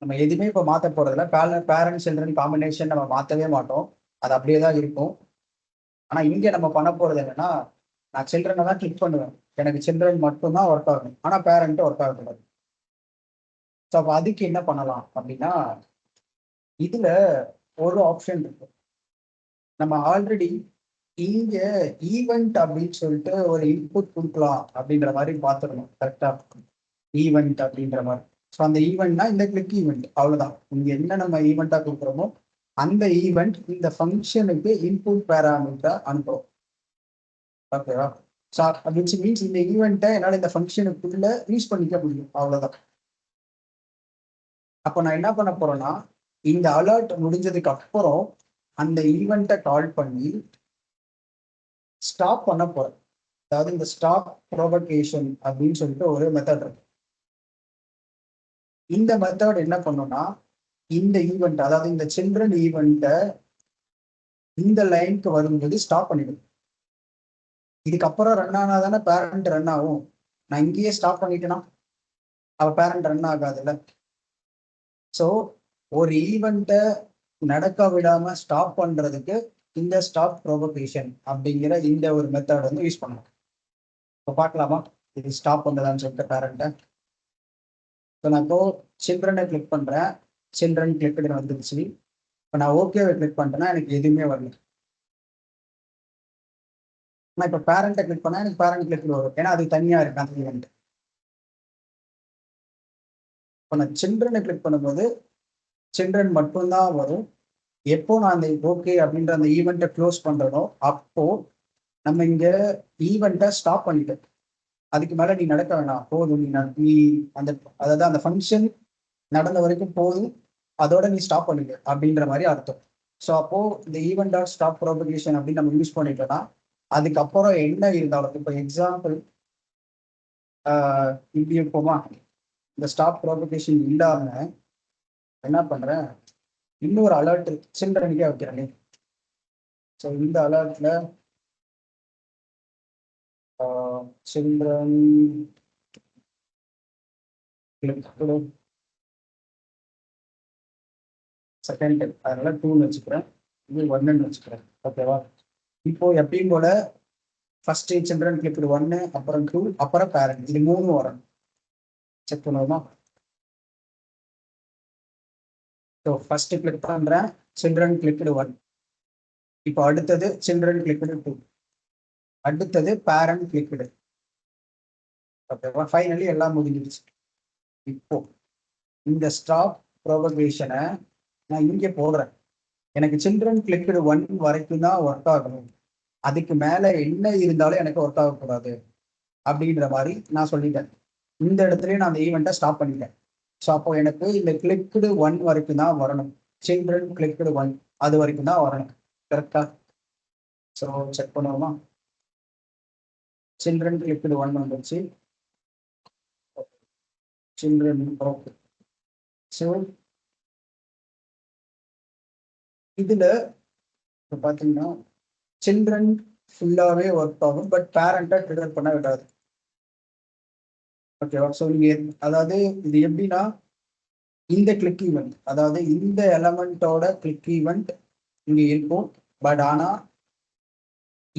நம்ம எதுவுமே இப்போ மாத்த போறதில்ல. பேரண்ட் சில்ட்ரன் காம்பினேஷன் நம்ம மாத்தவே மாட்டோம். அது அப்படியே தான் இருக்கும். ஆனா இங்க நம்ம பண்ண போறது என்னன்னா, நான் சில்ட்ரனை தான் கிளிக் பண்ணுவேன். எனக்கு சில்ட்ரன் மட்டும் தான் ஒர்க் ஆகும். ஆனா பேரண்ட் ஒர்க் ஆகக்கூடாது. ஸோ அப்ப அதுக்கு என்ன பண்ணலாம் அப்படின்னா, இதுல ஒரு ஆப்ஷன் இருக்கு. நம்ம ஆல்ரெடி இங்க ஈவென்ட் அப்படின்னு சொல்லிட்டு ஒரு இன்புட் கொடுக்கலாம் அப்படின்ற மாதிரி பார்த்துருந்தோம். கரெக்டா? ஈவென்ட் அப்படின்ற மாதிரி. ஸோ அந்த ஈவெண்ட்னா இந்த கிளிக் ஈவெண்ட் அவ்வளவுதான். இங்க என்ன நம்ம ஈவெண்ட்டா கொடுக்குறோமோ அந்த ஈவெண்ட் இந்த ஃபங்க்ஷனுக்கு இன்புட் பேராமீட்டரா அனுப்புறோம். ஓகேவா? ஸோ விச் மீன்ஸ் இந்த ஈவெண்ட்டை என்னால் இந்த ஃபங்க்ஷனுக்குள்ள யூஸ் பண்ணிக்க முடியும். அவ்வளவுதான். அப்போ நான் என்ன பண்ண போறேன்னா, இந்த அலர்ட் முடிஞ்சதுக்கு அப்புறம் அந்த ஈவெண்ட்டை கால் பண்ணி ஸ்டாப் பண்ண போறேன். அதாவது இந்த ஸ்டாப் ப்ரோவகேஷன் அப்படின்னு சொல்லிட்டு ஒரு மெத்தட் இருக்கு. இந்த மெத்தட் என்ன பண்ணும்னா, இந்த ஈவெண்ட் அதாவது இந்த சில்ட்ரன் ஈவெண்ட்டை இந்த லைனுக்கு வரும்போது ஸ்டாப் பண்ணிடும். இதுக்கப்புறம் ரன் ஆனா தானே பேரண்ட் ரன் ஆகும். நான் இங்கேயே ஸ்டாப் பண்ணிட்டேன்னா அவ பேரண்ட் ரன் ஆகாதுல்ல. ஸோ ஒரு ஈவெண்ட்டை நடக்க விடாம ஸ்டாப் பண்றதுக்கு இந்த ஸ்டாப் ப்ரோவகேஷன் அப்படிங்கிற இந்த ஒரு மெத்தட் வந்து யூஸ் பண்ணலாம். இப்போ பார்க்கலாமா இது ஸ்டாப் பண்ணுதான்னு சொல்லிட்டு பேரண்ட்டை. ஸோ நான் இப்போ சில்ட்ரனை கிளிக் பண்றேன், சில்ட்ரன் கிளிக்னு வந்துருச்சு. இப்போ நான் ஓகேவை கிளிக் பண்ணிட்டேன்னா எனக்கு எதுவுமே வரல. நான் இப்போ பேரண்ட்டை கிளிக் பண்ணா எனக்கு பேரண்ட் கிளிக் வரும். ஏன்னா அது தனியா இருக்கு அந்த ஈவெண்ட். இப்போ நான் சில்ட்ரனை கிளிக் பண்ணும்போது சில்ட்ரன் மட்டும்தான் வரும். எப்போ நான் அந்த ஓகே அப்படின்ற அந்த ஈவெண்ட்டை க்ளோஸ் பண்றனோ அப்போ நம்ம இங்க ஈவெண்ட்டை ஸ்டாப் பண்ணிட்டோம். அதுக்கு மேல நீ நடக்க வேணாம், போதும். நீ அந்த அதாவது அந்த ஃபங்க்ஷன் நடந்த வரைக்கும் போதும், அதோட நீ ஸ்டாப் பண்ணிக்க அப்படின்ற மாதிரி அர்த்தம். ஸோ அப்போ இந்த ஈவெண்ட் டாட் ஸ்டாப் ப்ரோபகேஷன் அப்படின்னு நம்ம யூஸ் பண்ணிட்டோம்னா அதுக்கப்புறம் என்ன இருந்தாலும், இப்போ எக்ஸாம்பிள் இப்படி இருப்போமா, இந்த ஸ்டாப் ப்ரோபகேஷன் இல்லாம என்ன பண்றேன், இன்னொரு அலர்ட் சில்ட்ரனுக்கே வைக்கிறேன். ஸோ இந்த அலர்ட்ல சில்ட்ரன் செகண்ட் அதனால 2ன்னு வச்சுக்கிறேன், இது 1ன்னு வச்சுக்கிறேன். ஓகேவா? இப்போ எப்பயும் போல ஃபர்ஸ்ட் சில்ட்ரன் கிளிக் 1, அப்புறம் 2, அப்புறம் பேரண்ட், இது 3 வரும். செக் பண்ணுவோமா? ஸோ ஃபர்ஸ்ட் கிளிக் பண்றேன், சில்ட்ரன் கிளிக் 1. இப்போ அடுத்தது சில்ட்ரன் கிளிக் 2, அடுத்தது பேரண்ட் கிளிக். ஓகேவா? ஃபைனலி எல்லாம் முடிஞ்சிருச்சு. இப்போ இந்த ஸ்டாப் ப்ரோபகேஷனை நான் இங்கே போடுறேன். எனக்கு சில்ட்ரன் கிளிக் 1 வரைக்கும் தான் ஒர்க் ஆகணும், அதுக்கு மேல என்ன இருந்தாலும் எனக்கு ஒர்க் ஆகக்கூடாது அப்படின்ற மாதிரி நான் சொல்லிட்டேன். இந்த இடத்துலயே நான் அந்த ஈவெண்ட்டை ஸ்டாப் பண்ணிட்டேன். ஸோ அப்போ எனக்கு இந்த கிளிக்டு 1 வரைக்கும் தான் வரணும். சில்ட்ரன் கிளிக்டு 1 அது வரைக்கும் தான் வரணும். கரெக்டா? ஸோ செக் பண்ணுவோமா? சில்ட்ரன் கிளிக்டு 1 வந்துருச்சு. Children okay. ஸோ இதுல இப்போ பார்த்தீங்கன்னா சில்ட்ரன் ஃபுல்லாவே ஒர்க் ஆகும், பட் பேரண்ட்டை ட்ரிகர் பண்ண விடாது. ஓகேவா? ஸோ நீங்க அதாவது இது எப்படின்னா, இந்த கிளிக் ஈவெண்ட் அதாவது இந்த எலமெண்டோட கிளிக் ஈவெண்ட் இங்க இருக்கும். பட் ஆனா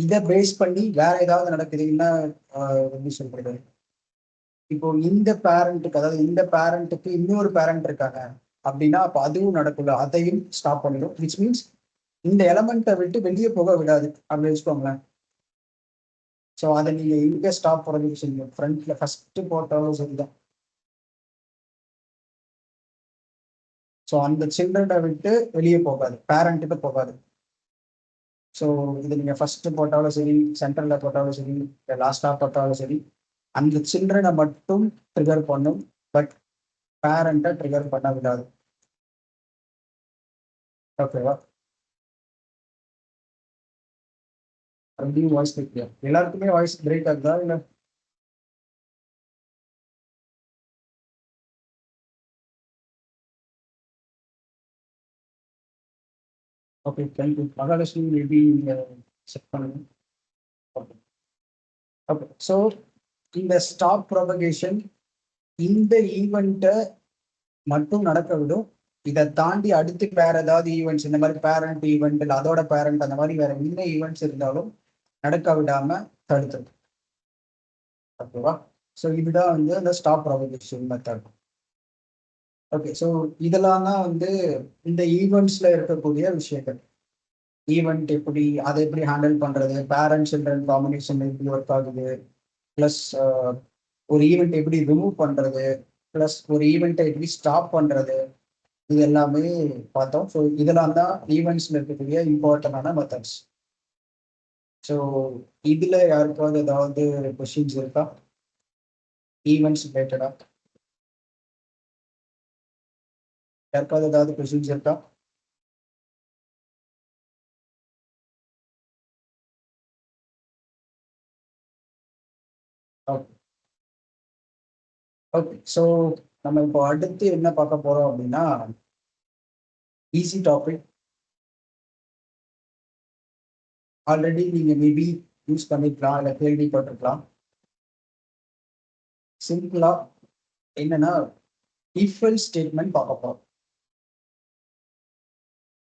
இதை பேஸ் பண்ணி வேற ஏதாவது நடக்குதுன்னா எப்படி சொல்றது, இப்போ இந்த பேரண்ட்டுக்கு அதாவது இந்த பேரண்ட்டுக்கு இன்னொரு பேரண்ட் இருக்காங்க அப்படின்னா அப்போ அதுவும் நடக்குள்ள அதையும் ஸ்டாப் பண்ணிடும். விச் மீன்ஸ் இந்த எலமெண்ட்டை விட்டு வெளியே போக விடாது அப்படி வச்சுக்கோங்களேன். ஸோ அதை நீங்க எங்க ஸ்டாப் பண்ணுறதுக்கு செய்யும், ஃப்ரண்ட்ல ஃபர்ஸ்ட் போட்டாலும் சரிதான். ஸோ அந்த சில்ட்ரனை விட்டு வெளியே போகாது, பேரண்ட்டுக்கு போகாது. ஸோ இது நீங்க ஃபர்ஸ்ட் போட்டாலும் சரி, சென்டர்ல போட்டாலும் சரி, லாஸ்டா போட்டாலும் சரி, அந்த சில்ட்ரனை மட்டும் ட்ரிகர் பண்ணும், பட் பேரண்ட்டை ட்ரிகர் பண்ண விடாது. ஓகேவா? அப்படியும் வாய்ஸ் கேட்கலையா? எல்லாருக்குமே வாய்ஸ் பிரேக் ஆகுதா இல்லை? Okay, thank you. மகாலட்சுமி மேபி நீங்க செக் பண்ணுங்க. ஓகே. ஓகே, ஸோ இந்த ஸ்டாப் ப்ரொபகேஷன் இந்த ஈவெண்ட்டை மட்டும் நடக்க விடும். இதை தாண்டி அடுத்து வேற ஏதாவது ஈவெண்ட்ஸ், இந்த மாதிரி பேரண்ட் ஈவெண்ட் இல்லை அதோட பேரண்ட், அந்த மாதிரி வேற என்ன ஈவெண்ட்ஸ் இருந்தாலும் நடக்க விடாம தடுத்தது. ஓகேவா? ஸோ இதுதான் வந்து அந்த stop propagation method. Okay, so இதெல்லாம் தான் வந்து இந்த ஈவெண்ட்ஸ்ல இருக்கக்கூடிய விஷயங்கள். ஈவெண்ட் எப்படி, அதை எப்படி ஹேண்டில் பண்றது, பேரண்ட் சில்ட்ரன் காம்பினேஷன் எப்படி ஒர்க் ஆகுது, ப்ளஸ் ஒரு ஈவெண்ட் எப்படி ரிமூவ் பண்றது, ப்ளஸ் ஒரு ஈவெண்ட்டை எப்படி ஸ்டாப் பண்றது, இது எல்லாமே பார்த்தோம். ஸோ இதெல்லாம் தான் ஈவெண்ட்ஸ்ல இருக்கக்கூடிய இம்பார்ட்டன்டான மெத்தட்ஸ். ஸோ இதுல யாருக்காவது ஏதாவது கொஸ்டின்ஸ் இருக்கா ஈவெண்ட்ஸ் ரிலேட்டடா? யாருக்காவது ஏதாவது கொஸ்டின்ஸ் இருக்கா? ஓகே. ஓகே, ஸோ நம்ம இப்போ அடுத்து என்ன பார்க்க போறோம் அப்படின்னா, ஈஸி டாபிக். ஆல்ரெடி நீங்க மேபி யூஸ் பண்ணிருக்கலாம் இல்லை கேள்விப்பட்டிருக்கலாம். சிம்பிளா என்னன்னா, இஃப் எல்ஸ் ஸ்டேட்மெண்ட் பார்க்க போறோம்.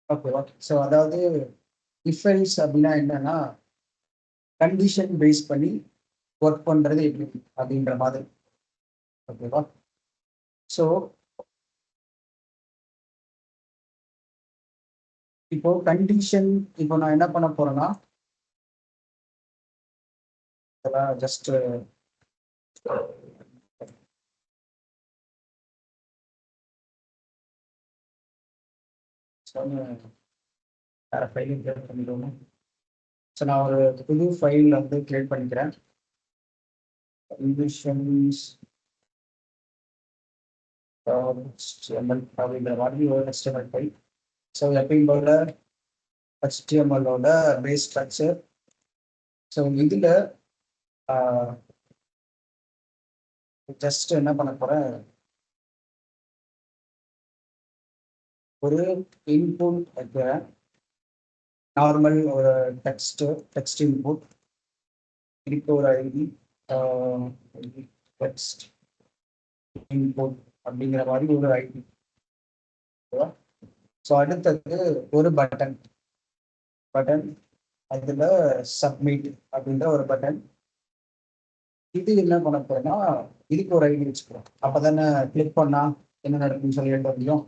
ஓகேவா? ஸோ அதாவது இஃப் எல்ஸ் அப்படின்னா என்னன்னா, கண்டிஷன் பேஸ் பண்ணி ஒர்க் பண்றது எப்படி அப்படின்ற மாதிரி. ஓகேவா? ஸோ இப்போ கண்டிஷன், இப்போ நான் என்ன பண்ண போறேன்னா, ஜஸ்ட் வேற ஃபைல் கிரியேட் பண்ணிடுவோம். ஸோ நான் ஒரு புது ஃபைல் வந்து கிரியேட் பண்ணிக்கிறேன். கண்டிஷன்ஸ் HTML அப்படிங்கிற மாதிரி ஒரு HTML ஃபைல். ஸோ எப்பயும் போல HTML-ஓட பேஸ் ஸ்ட்ரக்சர். ஸோ இதில் ஜஸ்ட் என்ன பண்ண போறேன், ஒரு இன்புட் வைக்கிறேன். நார்மல் ஒரு டெக்ஸ்ட் இன்புட். இதுக்கு ஒரு ஐடி டெக்ஸ்ட் இன்புட் அப்படிங்கிற மாதிரி ஒரு ஐடி. ஸோ அடுத்தது ஒரு பட்டன் அதில் சப்மிட் அப்படின்ற ஒரு பட்டன். இது என்ன பண்ண போறேன்னா, இதுக்கு ஒரு ஐடி வச்சுக்கிறோம். அப்பதானே கிளிக் பண்ணா என்ன நடக்குன்னு சொல்லி எழுத முடியும்.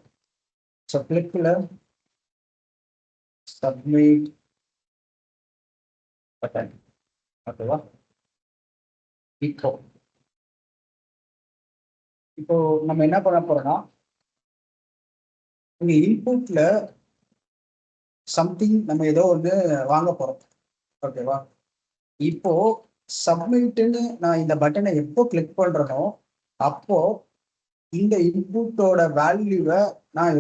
ஸோ கிளிக்ல சப்மிட் பட்டன். ஓகேவா? இப்போ இப்போ நம்ம என்ன பண்ண போறோம்னா, இங்க இன்புட்ல சம்திங் நம்ம ஏதோ ஒன்று வாங்க போறோம். ஓகேவா? இப்போ சப்மிட்னு நான் இந்த பட்டனை எப்போ கிளிக் பண்றேனோ அப்போ இந்த இன்புட்டோட வேல்யூவை நான்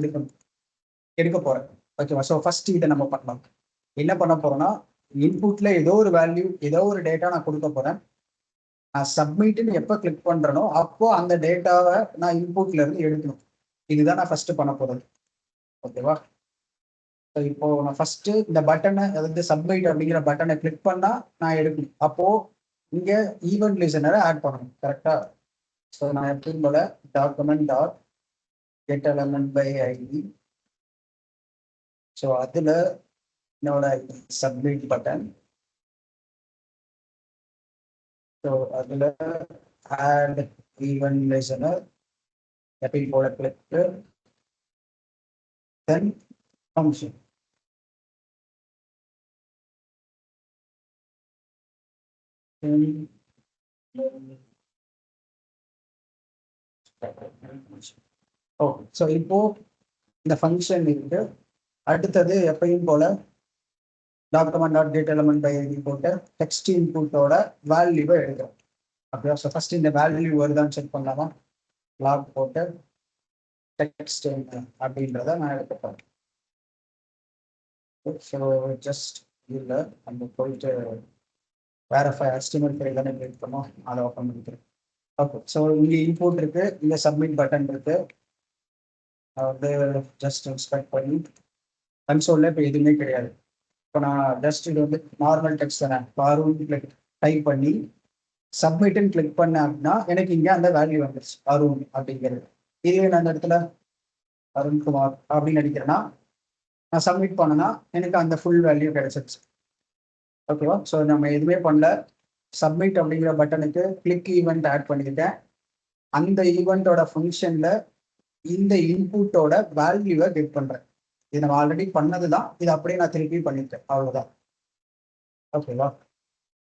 எடுக்க போறேன். ஓகேவா? ஸோ ஃபர்ஸ்ட் இதை நம்ம பண்ணலாம். என்ன பண்ண போறோம்னா, இன்புட்ல ஏதோ ஒரு வேல்யூ, ஏதோ ஒரு டேட்டா நான் கொடுக்க போறேன். நான் சப்மிட்னு எப்போ கிளிக் பண்றேனோ அப்போ அந்த டேட்டாவை நான் இன்புட்ல இருந்து எடுக்கணும். இதுதான் நான் ஃபர்ஸ்ட் பண்ண போறது. ஓகேவா? ஸோ இப்போ நான் ஃபர்ஸ்ட் இந்த பட்டனை, அதாவது சப்மிட் அப்படிங்கிற பட்டனை கிளிக் பண்ணா நான் எடுக்கணும். அப்போ இங்க ஈவென்ட் லிசனரை ஆட் பண்ணணும். கரெக்டா? ஸோ நான் எப்பயும் போல document dot get element by ID. So அதுல என்னோட சப்மிட் பட்டன். ஸோ அதுல ஆட் ஈவென்ட் லிசனர் எப்பயும் போல click. then function. Okay, so இப்போ இந்த ஃபங்க்ஷன் இருக்கு. அடுத்தது எப்பயும் போல document dot get element by ID போட்டு டெக்ஸ்ட் இன்புட்டோட வேல்யூவை எழுதுறோம். அப்படியா? ஸோ ஃபர்ஸ்ட் இந்த வேல்யூ வருதான்னு செக் பண்ணலாமா? லாக் போட்டு டெக்ஸ்ட் அப்படின்றத நான் எடுக்க போறேன். ஸோ ஜஸ்ட் இல்லை நம்ம போயிட்டு வேற HTML ஃபைல் தானே கிளிக் பண்ணோம், அதை ஓப்பன் பண்ணிக்கிறேன். ஓகே, ஸோ இங்கே இன்புட் இருக்கு, இங்கே சப்மிட் பட்டன் இருக்கு. நான் வந்து ஜஸ்ட் இன்ஸ்பெக்ட் பண்ணி கன்சோல்ல இப்போ எதுவுமே கிடையாது. இப்போ நான் ஜஸ்ட் இது வந்து நார்மல் டெக்ஸ்ட் தானே, அருண் டைப் பண்ணி சப்மிட்னு கிளிக் பண்ணேன் அப்படின்னா எனக்கு இங்கே அந்த வேல்யூ வந்துருச்சு அருண் அப்படிங்கிறது. இதுவே நான் அந்த இடத்துல அருண்குமார் அப்படின்னு அடிக்கிறேன்னா நான் சப்மிட் பண்ணனா எனக்கு அந்த ஃபுல் வேல்யூ கிடைச்சிருச்சு. ஓகேவா? ஸோ நம்ம எதுவுமே பண்ணல, சப்மிட் அப்படிங்கிற பட்டனுக்கு கிளிக் ஈவெண்ட் ஆட் பண்ணிக்கிட்டேன். அந்த ஈவெண்ட்டோட ஃபங்க்ஷன்ல இந்த இன்புட்டோட வேல்யூவை கெட் பண்றேன். இது நம்ம ஆல்ரெடி பண்ணது தான், இது அப்படியே நான் திருப்பி பண்ணிட்டேன், அவ்வளவுதான். ஓகேவா?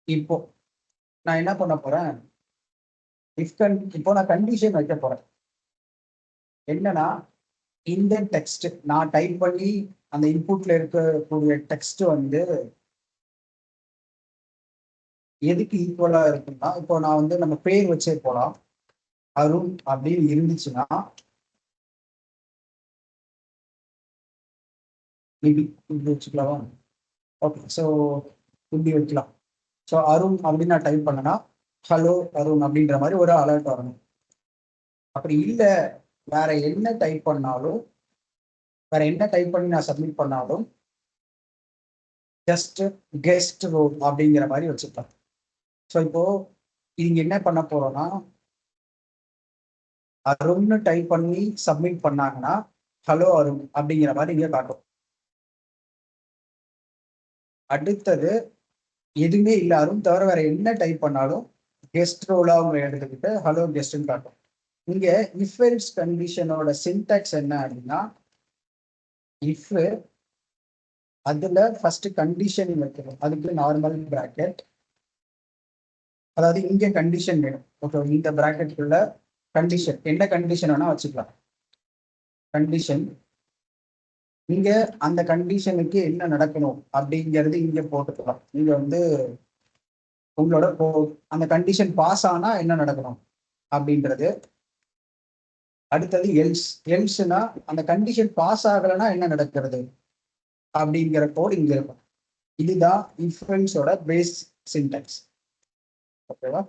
இப்போ நான் என்ன பண்ண போறேன், இப்போ நான் கண்டிஷன் வைக்க போறேன். என்னன்னா இந்த டெக்ஸ்ட் நான் டைப் பண்ணி அந்த இன்புட்ல இருக்கக்கூடிய டெக்ஸ்ட் வந்து எதுக்கு ஈக்குவலா இருக்குன்னா, இப்போ நான் வந்து நம்ம பேர் வச்சே போலாம். அருண் அப்படின்னு இருந்துச்சுன்னா இப்படி வச்சுக்கலாமா? ஓகே, ஸோ இப்படி வைக்கலாம். ஸோ அருண் அப்படின்னு நான் டைப் பண்ணேன்னா ஹலோ அருண் அப்படின்ற மாதிரி ஒரு அலர்ட் வரணும். அப்படி இல்லை, வேற என்ன டைப் பண்ணாலும், வேற என்ன டைப் பண்ணி நான் சப்மிட் பண்ணாலும் ஜஸ்ட் கெஸ்ட் ரோல் அப்படிங்கிற மாதிரி வச்சுக்கலாம். ஸோ இப்போ இங்க என்ன பண்ண போறோம்னா, அருண்னு டைப் பண்ணி சப்மிட் பண்ணாங்கன்னா ஹலோ அருண் அப்படிங்கிற மாதிரி இங்க காட்டும். அடுத்தது எதுவுமே இல்லை, அருண் தவிர வேற என்ன டைப் பண்ணாலும் கெஸ்ட் ரோலா அவங்க எடுத்துக்கிட்டு ஹலோ கெஸ்ட்னு காட்டும். இங்க இஃப் எல்ஸ் கண்டிஷனோட சின்டாக்ஸ் என்ன அப்படின்னா, இஃப் அதுல ஃபர்ஸ்ட் கண்டிஷன் வைக்கணும், அதுக்கு நார்மல் பிராக்கெட். அதாவது இங்க கண்டிஷன் வேணும். ஓகே, இந்த பிராக்கெட்டுக்குள்ள கண்டிஷன், என்ன கண்டிஷன் வேணா வச்சுக்கலாம். கண்டிஷன் இங்க அந்த கண்டிஷனுக்கு என்ன நடக்கணும் அப்படிங்கிறது இங்க போட்டுக்கலாம். நீங்க வந்து உங்களோட அந்த கண்டிஷன் பாஸ் ஆனா என்ன நடக்கணும் அப்படின்றது. அடுத்தது எல்ஸ். எல்ஸ்னா அந்த கண்டிஷன் பாஸ் ஆகலைன்னா என்ன நடக்கிறது அப்படிங்கிற கோட் இங்க இருக்கும். இதுதான் இஃப் எல்ஸோட பேஸ் சின்டாக்ஸ். ஓகேவா?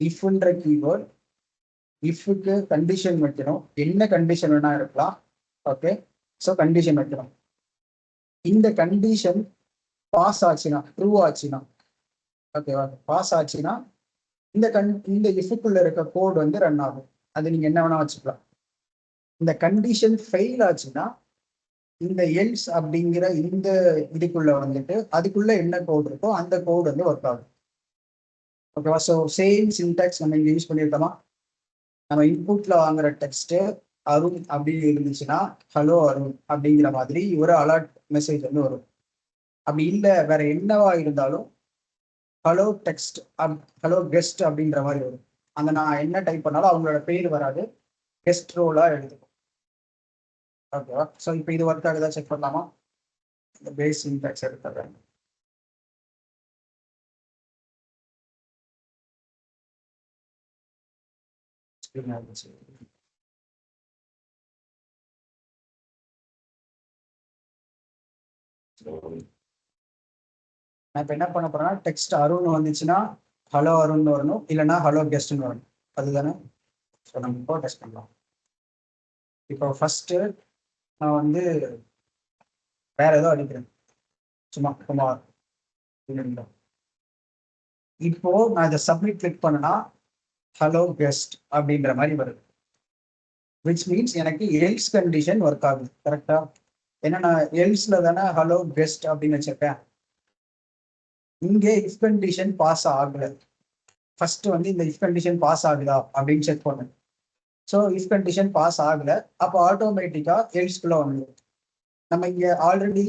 இஃப்ன்ற கீவேர்ட், இஃப்க்கு கண்டிஷன் வைக்கணும், என்ன கண்டிஷன் வேணா இருக்கலாம். ஓகே, ஸோ கண்டிஷன் வைக்கணும். இந்த கண்டிஷன் பாஸ் ஆச்சுன்னா, ட்ரூ ஆச்சுன்னா, ஓகேவா, பாஸ் ஆச்சுன்னா இந்த இஃப்க்குள்ள இருக்க கோட் வந்து ரன் ஆகும். அது நீங்க என்ன வேணா வச்சுக்கலாம். இந்த கண்டிஷன் ஃபெயில் ஆச்சுன்னா இந்த எல்ஸ் அப்படிங்கிற இந்த இதுக்குள்ள வந்துட்டு அதுக்குள்ள என்ன கோட் இருக்கோ அந்த கோட் வந்து ஒர்க் ஆகும். ஓகேவா? ஸோ சேம் சின்டாக்ஸ் நம்ம இங்க யூஸ் பண்ணியிருக்கோமா? நம்ம இன்புட்ல வாங்குற டெக்ஸ்ட் அருண் அப்படின்னு இருந்துச்சுன்னா ஹலோ அருண் அப்படிங்கிற மாதிரி ஒரு அலர்ட் மெசேஜ் வந்து வரும். அப்படி இல்லை வேற என்னவா இருந்தாலும் ஹலோ டெக்ஸ்ட் ஹலோ கெஸ்ட் அப்படின்ற மாதிரி வரும். அந்த நான் என்ன டைப் பண்ணாலும் அவங்களோட பேர் வராது, கெஸ்ட் ரோலா எடுத்துக்கும். ஓகேவா? ஸோ இப்போ இது ஒர்க் ஆகுதா செக் பண்ணலாமா? இந்த பேஸ் சின்டாக்ஸ் எடுத்துறேன். நான் இப்போ என்ன பண்ண போறேன்னா, டெக்ஸ்ட் அருண் வந்துச்சுன்னா ஹலோ அருண் வரணும், இல்லைன்னா ஹலோ கெஸ்ட்னு வரணும். அதுதானே? ஸோ நம்ம இப்போ டெஸ்ட் பண்ணலாம். இப்போ ஃபர்ஸ்ட் நான் வந்து வேற ஏதோ அடிக்கிறேன், சும்மா குமார். இப்போ நான் இதை சப்மிட் கிளிக் பண்ணனா ஹலோ கெஸ்ட் அப்படின்ற மாதிரி வருது. விச் மீன்ஸ் எனக்கு எல்ஸ் கண்டிஷன் ஒர்க் ஆகுது. கரெக்டா? ஏன்னா நான் எல்ஸ்ல தானே ஹலோ கெஸ்ட் அப்படின்னு வச்சிருக்கேன். இங்கே இஃப் கண்டிஷன் பாஸ் ஆகல. ஃபர்ஸ்ட் வந்து இந்த இஃப் கண்டிஷன் பாஸ் ஆகுதா அப்படின்னு செக் பண்ணு. ஸோ இஃப் கண்டிஷன் பாஸ் ஆகல, அப்போ ஆட்டோமேட்டிக்கா எல்ஸ்குள்ள வந்துடும். நம்ம இங்க ஆல்ரெடி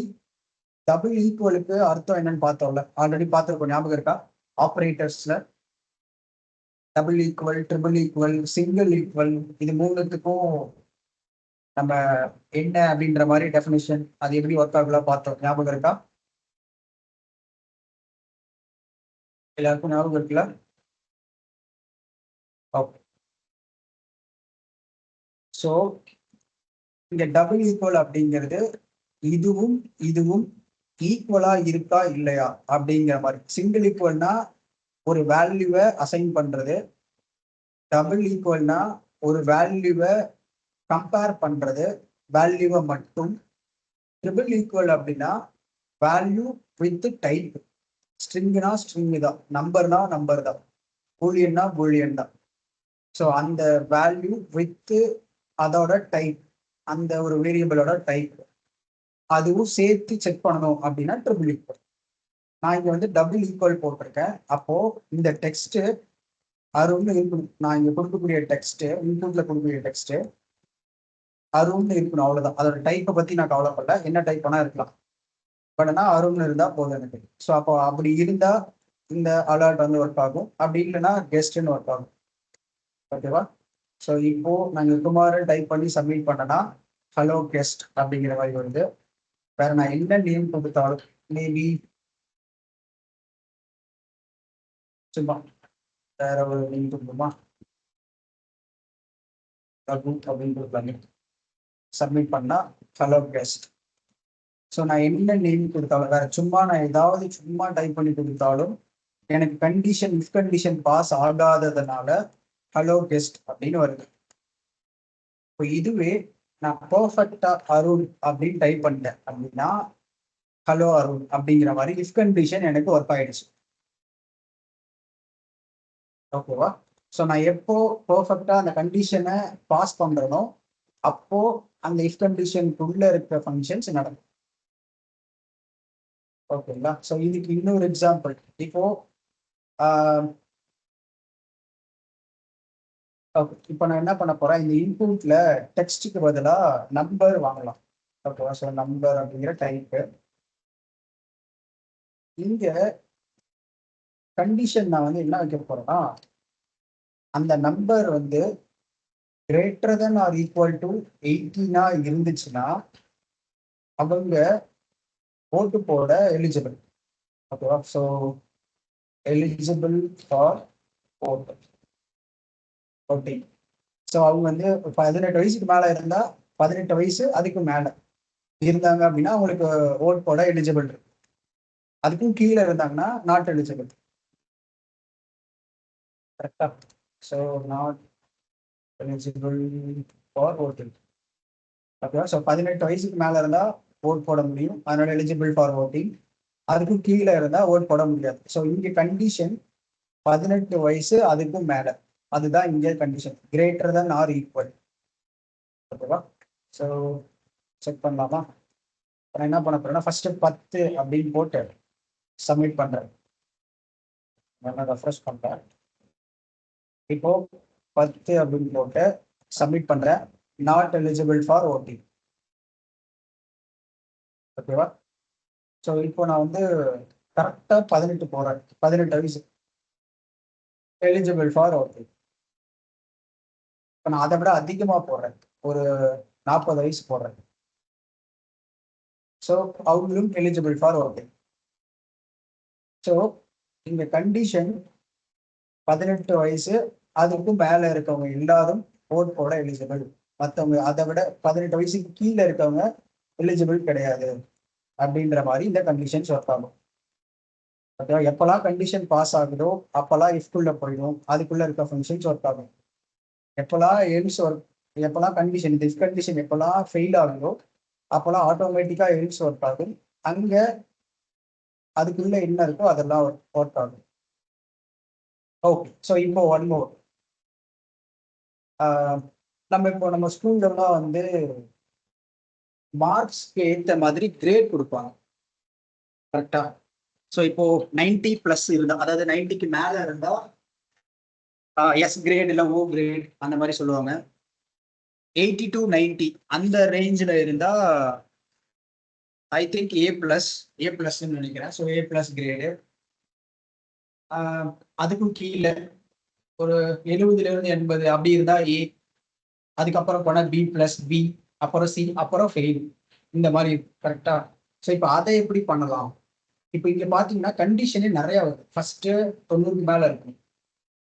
டபுள் ஈக்குவலுக்கு அர்த்தம் என்னன்னு பார்த்தோம்ல, ஆல்ரெடி பார்த்துருக்கோம், ஞாபகம் இருக்கா? ஆப்ரேட்டர்ஸ்ல double equal, triple equal, single equal, இது மூணுத்துக்கும் நம்ம என்ன அப்படின்ற மாதிரி டெஃபினிஷன், அது எப்படி ஒர்க் ஆகுல பார்த்தோம், ஞாபகம் இருக்கா? எல்லாருக்கும் ஞாபகம் இருக்குல்ல? ஓகே. ஸோ இங்க டபுள் ஈக்குவல் அப்படிங்கிறது இதுவும் இதுவும் ஈக்குவலா இருக்கா இல்லையா அப்படிங்கிற மாதிரி. சிங்கிள் ஈக்குவல்னா ஒரு வேல்யூவை அசைன் பண்றது, டபுள் ஈக்குவல்னா ஒரு வேல்யூவை கம்பேர் பண்றது, வேல்யூவை மட்டும். ட்ரிபிள் ஈக்குவல் அப்படின்னா வேல்யூ வித் டைப். ஸ்ட்ரிங்னா ஸ்ட்ரிங் தான், நம்பர்னா நம்பர் தான், பூலியன்னா பூலியன் தான். ஸோ அந்த வேல்யூ வித் அதோட டைப், அந்த ஒரு வேரியபிளோட டைப், அதுவும் சேர்த்து செக் பண்ணணும் அப்படின்னா ட்ரிபிள் ஈக்குவல். நான் இங்க வந்து டபுள் ஈக்குவல் போட்டிருக்கேன். அப்போ இந்த டெக்ஸ்ட் அரும்னு இருக்கணும். நான் இங்க கொடுக்கக்கூடிய டெக்ஸ்ட், இன்புட்ல கொடுக்கக்கூடிய டெக்ஸ்ட் அரும்னு இருக்கணும், அவ்வளவுதான். அதோட டைப்பை பத்தி நான் கவலைப்படல, என்ன டைப் வேணா இருக்கலாம், பட் ஆனால் அரும்னு இருந்தா போதும் எனக்கு. ஸோ அப்போ அப்படி இருந்தா இந்த அலர்ட் வந்து ஒர்க் ஆகும், அப்படி இல்லைன்னா கெஸ்ட்னு ஒர்க் ஆகும். ஓகேவா? ஸோ இப்போ நாங்கள் குமார் டைப் பண்ணி சப்மிட் பண்ணனா ஹலோ கெஸ்ட் அப்படிங்கிற மாதிரி வருது. வேற நான் என்ன நேம் கொடுத்தாலும், மேபி சும்மா வேற ஒரு நேம் கொடுக்குமா, அப்படின்னு கொடுத்தாங்க, சப்மிட் பண்ணா ஹலோ கெஸ்ட். ஸோ நான் என்ன நேம் கொடுத்தாலும், வேற சும்மா நான் ஏதாவது சும்மா டைப் பண்ணி கொடுத்தாலும் எனக்கு கண்டிஷன், இஃப் கண்டிஷன் பாஸ் ஆகாததுனால ஹலோ கெஸ்ட் அப்படின்னு வருது. இப்போ இதுவே நான் பர்ஃபெக்டா அருண் அப்படின்னு டைப் பண்ணிட்டேன் அப்படின்னா ஹலோ அருண் அப்படிங்கிற மாதிரி இஃப் கண்டிஷன் எனக்கு ஒர்க் ஆயிடுச்சு. ஓகேவா? ஸோ நான் எப்போ பர்ஃபெக்டா அந்த கண்டிஷனை பாஸ் பண்றனோ அப்போ அந்த இஃப் கண்டிஷனுக்குள்ள இருக்கிற ஃபங்க்ஷன்ஸ் நடக்கும். ஓகேங்களா? ஸோ இதுக்கு இன்னொரு எக்ஸாம்பிள். இப்போ இப்போ நான் என்ன பண்ண போறேன், இந்த இன்புட்ல டெக்ஸ்ட்டுக்கு பதிலாக நம்பர் வாங்கலாம். ஓகேவா? ஸோ நம்பர் அப்படிங்கிற டைப்பு. இங்க கண்டிஷன் நான் வந்து என்ன வைக்க போறேன்னா, அந்த நம்பர் வந்து greater than or equal to 18 இருந்துச்சுன்னா அவங்க ஓட்டு போட எலிஜிபிள். ஓகேவா? ஸோ எலிஜிபிள் ஃபார் ஓட்டு. ஓகே. ஸோ அவங்க வந்து 18 வயசுக்கு மேல இருந்தா, 18 வயசு அதுக்கு மேல இருந்தாங்க அப்படின்னா அவங்களுக்கு ஓட் போட எலிஜிபிள் இருக்கு. அதுக்கும் கீழே இருந்தாங்கன்னா நாட் எலிஜிபிள். கரெக்டா? So not eligible for voting. ஓகேவா? ஸோ 18 வயசுக்கு மேல இருந்தா ஓட் போட முடியும், அதனால எலிஜிபிள் ஃபார் ஓட்டிங். அதுக்கும் கீழே இருந்தா ஓட் போட முடியாது. ஸோ இங்க கண்டிஷன் 18 வயசு அதுக்கும் மேல, அதுதான் இங்க condition, greater than or equal. ஓகேவா? ஸோ செக் பண்ணலாமா? நான் என்ன பண்ண போறேன்னா ஃபர்ஸ்ட் 10 அப்படின்னு போட்டு சப்மிட் பண்றேன். நான் ரெஃப்ரெஷ் பண்றேன். இப்போ 10 அப்படின்னு போட்டு சப்மிட் பண்றேன். Not eligible for voting. ஓகேவா? ஸோ இப்போ நான் வந்து கரெக்டா 18 போடுறேன், 18 வயசு எலிஜிபிள் ஃபார் ஓட்டிங். இப்போ நான் அதை விட அதிகமா போடுறேன், ஒரு 40 வயசு போடுறேன். ஸோ அவங்களும் எலிஜிபிள் ஃபார் ஓட்டிங். ஸோ இந்த கண்டிஷன் 18 வயசு அதுக்கும் மேல இருக்கவங்க எல்லாரும் ஓட் போட எலிஜிபிள், மற்றவங்க அதை விட 18 வயசுக்கு கீழே இருக்கவங்க எலிஜிபிள் கிடையாது அப்படின்ற மாதிரி இந்த கண்டிஷன்ஸ் ஒர்க் ஆகும். ஓகேவா? எப்பெல்லாம் கண்டிஷன் பாஸ் ஆகுதோ அப்பெல்லாம் இஃப்குள்ள போயிடும், அதுக்குள்ள இருக்க ஃபங்க்ஷன்ஸ் ஒர்க் ஆகும். எப்பெல்லாம் எல்ஸ் ஒர்க், எப்பெல்லாம் கண்டிஷன், இந்த இஃப் கண்டிஷன் எப்பெல்லாம் ஃபெயில் ஆகுதோ அப்பெல்லாம் ஆட்டோமேட்டிக்கா எல்ஸ் ஒர்க் ஆகும். அங்க அதுக்குள்ள என்ன இருக்கோ அதெல்லாம் ஒர்க் ஆகும். ஓகே. ஸோ இப்போ ஒன் மோர். நம்ம ஸ்கூல்லலாம் வந்து மார்க்ஸ்க்கு ஏற்ற மாதிரி கிரேட் கொடுப்பாங்க. கரெக்டா? ஸோ இப்போ 90+ இருந்தா, அதாவது 90க்கு மேல இருந்தா எஸ் கிரேட் இல்லை ஓ கிரேட் அந்த மாதிரி சொல்லுவாங்க. 80 to 90 அந்த ரேஞ்சில் இருந்தா ஐ திங்க் ஏ பிளஸ்ன்னு நினைக்கிறேன். ஸோ ஏ பிளஸ் கிரேடு. அதுக்கும் கீழே ஒரு 70லேருந்து 80 அப்படி இருந்தா ஏ. அதுக்கப்புறம் போனா பி பிளஸ் பி, அப்புறம் சி, அப்புறம் ஃபெயில். இந்த மாதிரி கரெக்டா? ஸோ இப்போ அதை எப்படி பண்ணலாம்? இப்போ இங்க பாத்தீங்கன்னா கண்டிஷனே நிறைய வருது. ஃபர்ஸ்ட் 90க்கு மேல இருக்கும்,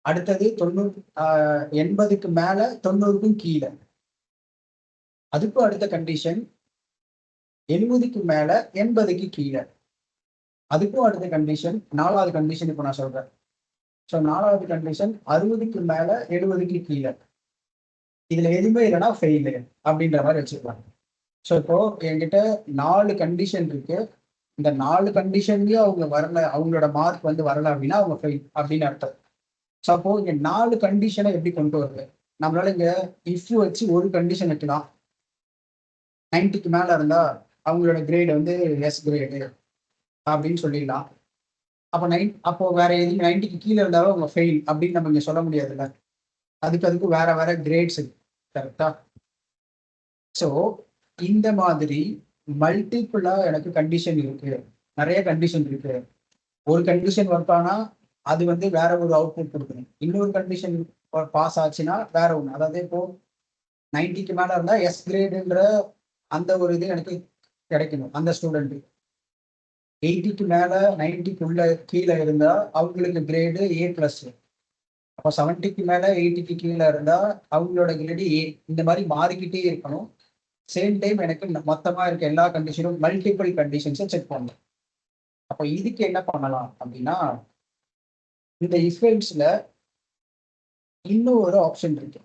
அடுத்தது 80க்கு மேல 90க்கும் கீழே, அதுக்கும் அடுத்த கண்டிஷன் 70க்கு மேல 80க்கு கீழே, அதுக்கும் அடுத்த கண்டிஷன். 4வது கண்டிஷன் இப்போ நான் சொல்றேன். ஸோ 4வது கண்டிஷன் 60க்கு மேல 70க்கு கீழே, இதுல எதுவுமே இல்லைன்னா ஃபெயிலு அப்படின்ற மாதிரி வச்சுக்கலாம். ஸோ இப்போ என்கிட்ட 4 கண்டிஷன் இருக்கு. இந்த 4 கண்டிஷன்லயும் அவங்க வரல, அவங்களோட மார்க் வந்து வரல அப்படின்னா அவங்க ஃபெயில் அப்படின்னு அர்த்தம். ஸோ அப்போ இங்க 4 கண்டிஷனை எப்படி கொண்டு வருது? நம்மளால இங்க இஃப் வச்சு ஒரு கண்டிஷன் வைக்கலாம். 90க்கு மேல இருந்தா அவங்களோட கிரேட் வந்து எஸ் கிரேடு அப்படின்னு சொல்லிடலாம். அப்போ வேற எதுவும் 90க்கு கீழே இருந்தாலும் அவங்க ஃபெயில் அப்படின்னு நம்ம இங்க சொல்ல முடியாதுல்ல. அதுக்கு வேற வேற கிரேட்ஸ் இருக்கு, கரெக்டா? ஸோ இந்த மாதிரி மல்டிபிளா எனக்கு கண்டிஷன் இருக்கு, நிறைய கண்டிஷன் இருக்கு. ஒரு கண்டிஷன் ஒர்க் ஆனா அது வந்து வேற ஒரு அவுட்புட் கொடுக்கணும். இன்னொரு கண்டிஷன் பாஸ் ஆச்சுன்னா வேற ஒன்று. அதாவது இப்போ 90க்கு மேல இருந்தா எஸ் கிரேடுன்ற அந்த ஒரு இது எனக்கு கிடைக்கணும் அந்த ஸ்டூடெண்ட். 80க்கு மேல 90க்குள்ள கீழே இருந்தா அவங்களுக்கு கிரேடு ஏ பிளஸ். அப்போ 70க்கு மேல 80க்கு கீழே இருந்தா அவங்களோட கிரேடு ஏ. இந்த மாதிரி மாறிக்கிட்டே இருக்கணும். சேம் டைம் எனக்கு மொத்தமா இருக்க எல்லா கண்டிஷனும் மல்டிபிள் கண்டிஷன்ஸை செக் பண்ணணும். அப்போ இதுக்கு என்ன பண்ணலாம் அப்படின்னா, இந்த இஃபெல்ட்ஸ்ல இன்னும் ஒரு ஆப்ஷன் இருக்கு.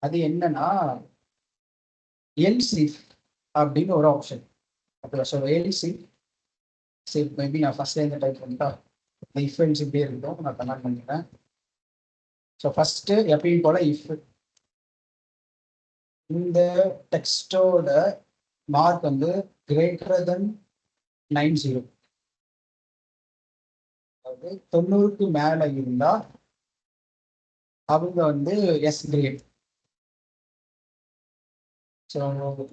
அது என்னன்னா எல்ஸ் இஃப் அப்படின்னு ஒரு ஆப்ஷன். அப்போ ஸோ எல்ஸ் இஃப், சரி மேபி நான் ஃபர்ஸ்ட் இந்த டைப் பண்ணிட்டா இந்த இஃபெல்ட்ஸ் இப்படியே இருக்கும், நான் கமெண்ட் பண்ணிக்கிறேன். ஸோ ஃபர்ஸ்ட் எப்பயும் போல இஃப் இந்த டெக்ஸ்டோட மார்க் வந்து கிரேட்டர் தென் 90, அதாவது 90க்கு மேல இருந்தா அவங்க வந்து எஸ் கிரேட். ஸோ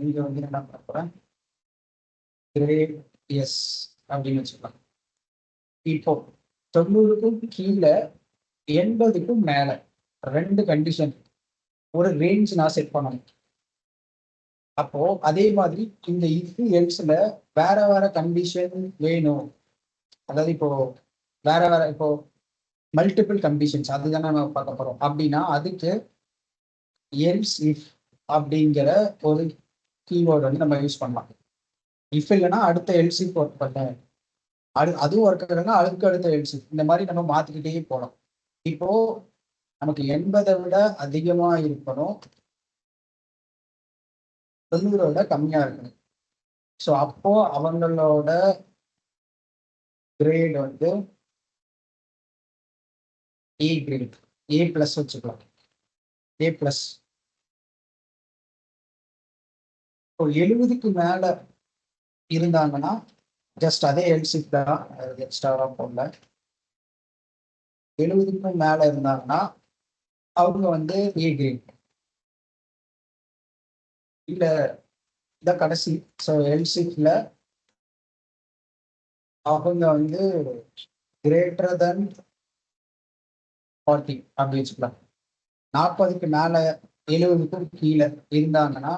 இங்க வந்து என்ன பண்ண போறேன், கிரேட் எஸ் அப்படின்னு வச்சுக்கலாம். இப்போ 90க்கும் கீழே 80க்கும் மேல ரெண்டு கண்டிஷன், ஒரு ரேஞ்ச் நான் செட் பண்ணணும். அப்போ அதே மாதிரி இந்த இஃப் எல்ஸ்ல வேற வேற கண்டிஷன் வேணும். அதாவது இப்போ வேற வேற இப்போ மல்டிபிள் கண்டிஷன்ஸ் அதுதானே நம்ம பார்க்க போறோம். அப்படின்னா அதுக்கு எல்ஸ் இஃப் அப்படிங்கிற ஒரு கீவேர்டு வந்து நம்ம யூஸ் பண்ணலாம். இஃப் இல்லைன்னா அடுத்த எல்ஸ் இஃப் ஒர்க் பண்ண, அதுவும் ஒர்க் ஆகுதுன்னா அதுக்கு அடுத்த எல்ஸ் இஃப், இந்த மாதிரி நம்ம மாத்திக்கிட்டே போகலாம். இப்போ நமக்கு 80 விட அதிகமா இருக்கணும், 90 விட கம்மியா இருக்கணும். ஸோ அப்போ அவங்களோட கிரேட் வந்து ஏ கிரேட், ஏ பிளஸ் வச்சுக்கலாம், ஏ பிளஸ். இப்போ 70க்கு மேல இருந்தாங்கன்னா ஜஸ்ட் அதே எல்சிஃப் தான், எக்ஸ்ட்ராவா போடல. 70க்கும் மேல இருந்தாங்கன்னா அவங்க வந்து ஏ கிரேட். இல்ல இதான் கடைசி. ஸோ எல்சிஃப்ல அவங்க வந்து கிரேட்டர் தென் 40 அப்படி வச்சுக்கலாம். 40க்கு மேல 70க்கும் கீழே இருந்தாங்கன்னா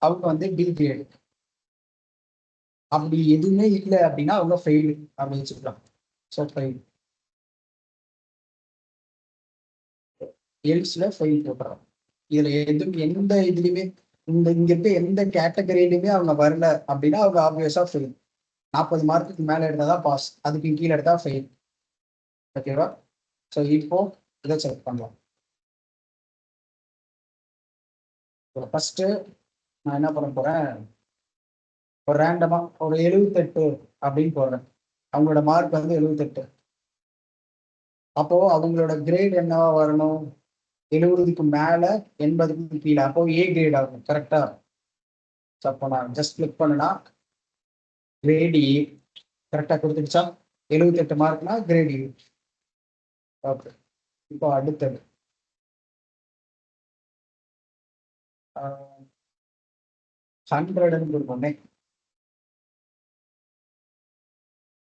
அவங்க வந்து பி கிரேட். அப்படி எதுவுமே இல்லை அப்படின்னா அவங்க ஃபெயில் அப்படி வச்சுக்கலாம். ஸோ ஃபெயில், எல்ஸ்ல ஃபெயில் போட்டுறோம். இதுல எந்த இதுலயுமே இங்க இருக்க எந்த கேட்டகரியிலுமே அவங்க வரல அப்படின்னா அவங்க ஆப்வியஸா ஃபெயில். 40 மார்க்குக்கு மேல எடுத்தாதான் பாஸ், அதுக்கு கீழே எடுத்தா ஃபெயில். ஓகேவா? ஸோ இப்போ இதை செக் பண்ணலாம். ஃபர்ஸ்ட் நான் என்ன பண்ண போறேன், ஒரு ரேண்டமா ஒரு 78 அப்படின்னு போடுறேன். அவங்களோட மார்க் வந்து 78. அப்போ அவங்களோட கிரேட் என்னவா வரணும், 70க்கு மேல 80க்கு கீழே, அப்போ ஏ கிரேட் ஆகும். கரெக்டா? அப்போ நான் ஜஸ்ட் கிளிக் பண்ணனா கிரேட் ஏ கரெக்டா கொடுத்துருச்சா? 78 மார்க்னா கிரேட் ஏ. ஓகே, இப்போ அடுத்தது 100ன்னு கொடுப்போமே.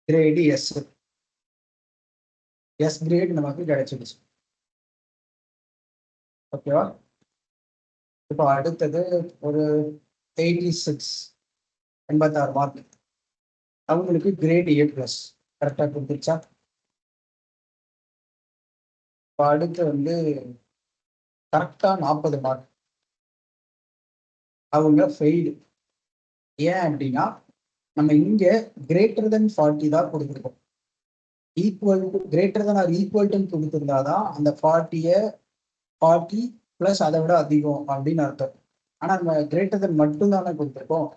கிரேடு எஸ் கிரேட் நமக்கு கிடைச்சிடுச்சு. ஓகேவா? இப்போ அடுத்தது ஒரு 86 86 மார்க் அவங்களுக்கு கிரேட் A+. கரெக்டாக கொடுத்துருச்சா? இப்போ அடுத்து வந்து கரெக்டாக 40 மார்க் அவங்க ஃபெயிலு. ஏன் அப்படின்னா நம்ம இங்க கிரேட்டர் தென் 40 தான் கொடுத்துருக்கோம். Equal to greater than or equal to கொடுத்துருந்தாதான் அந்த 40 ப்ளஸ் அதை விட அதிகம் அப்படின்னு அர்த்தம். ஆனால் நம்ம கிரேட்டர் தென் மட்டும்தானே கொடுத்துருக்கோம்.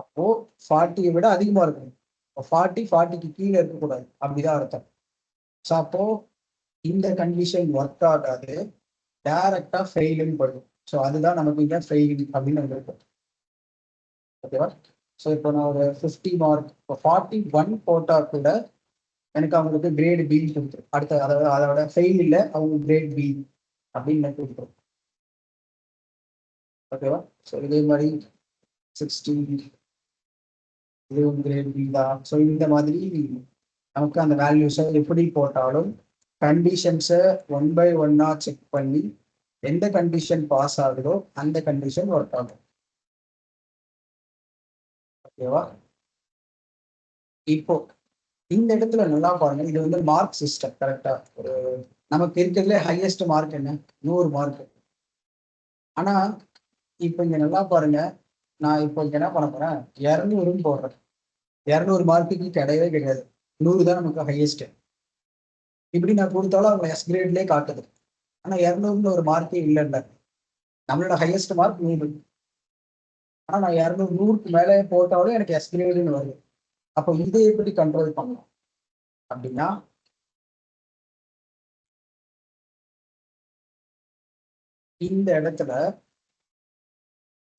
அப்போ 40 விட அதிகமாக இருக்கணும். 40க்கு கீழே இருக்கக்கூடாது, அப்படிதான் அர்த்தம். ஸோ அப்போ இந்த கண்டிஷன் ஒர்க் ஆகாது, டைரக்டா ஃபெயிலுன்னு போயிடும். ஸோ அதுதான் நமக்கு இங்கே ஃபெயில் அப்படின்னு இருக்கும். ஓகேவா? ஸோ இப்போ நான் ஒரு 50 மார்க், இப்போ 41 போட்டா கூட எனக்கு அவங்களுக்கு கிரேட் பி கொடுத்துரும். அடுத்த அதாவது அதோட ஃபெயில் இல்லை, அவங்க கிரேட் பி அப்படின்னு கொடுத்துரும். ஓகேவா? ஸோ இதே மாதிரி 60 இதுவும் கிரேட் பி தான். ஸோ இந்த மாதிரி நமக்கு அந்த வேல்யூஸை எப்படி போட்டாலும் கண்டிஷன்ஸை 1 by 1 செக் பண்ணி எந்த கண்டிஷன் பாஸ் ஆகுதோ அந்த கண்டிஷன் ஒர்க் ஆகும். ஓகேவா? இப்போ இந்த இடத்துல நல்லா பாருங்க, இது வந்து மார்க் சிஸ்டம். கரெக்டா? ஒரு நமக்கு இருக்கிறதுல ஹையஸ்ட் மார்க் என்ன? 100 மார்க். ஆனா இப்போ இங்க நல்லா பாருங்க, நான் இப்போ இங்க என்ன பண்ண போறேன், 200 போடுறேன். 200 மார்க்குக்கு கிடையவே கிடையாது, 100 தான் நமக்கு ஹையஸ்ட். இப்படி நான் கொடுத்தாலும் அவங்க எஸ் கிரேட்லேயே காட்டுது. ஆனா 200 ஒரு மார்க்கே இல்லைல்ல. நம்மளோட ஹையஸ்ட் மார்க் 100. ஆனா நான் 200 100க்கு மேலே போட்டாலும் எனக்கு எஸ் கிரேடுன்னு வருது. அப்போ இதை எப்படி கண்ட்ரோல் பண்ணலாம் அப்படின்னா, இந்த இடத்துல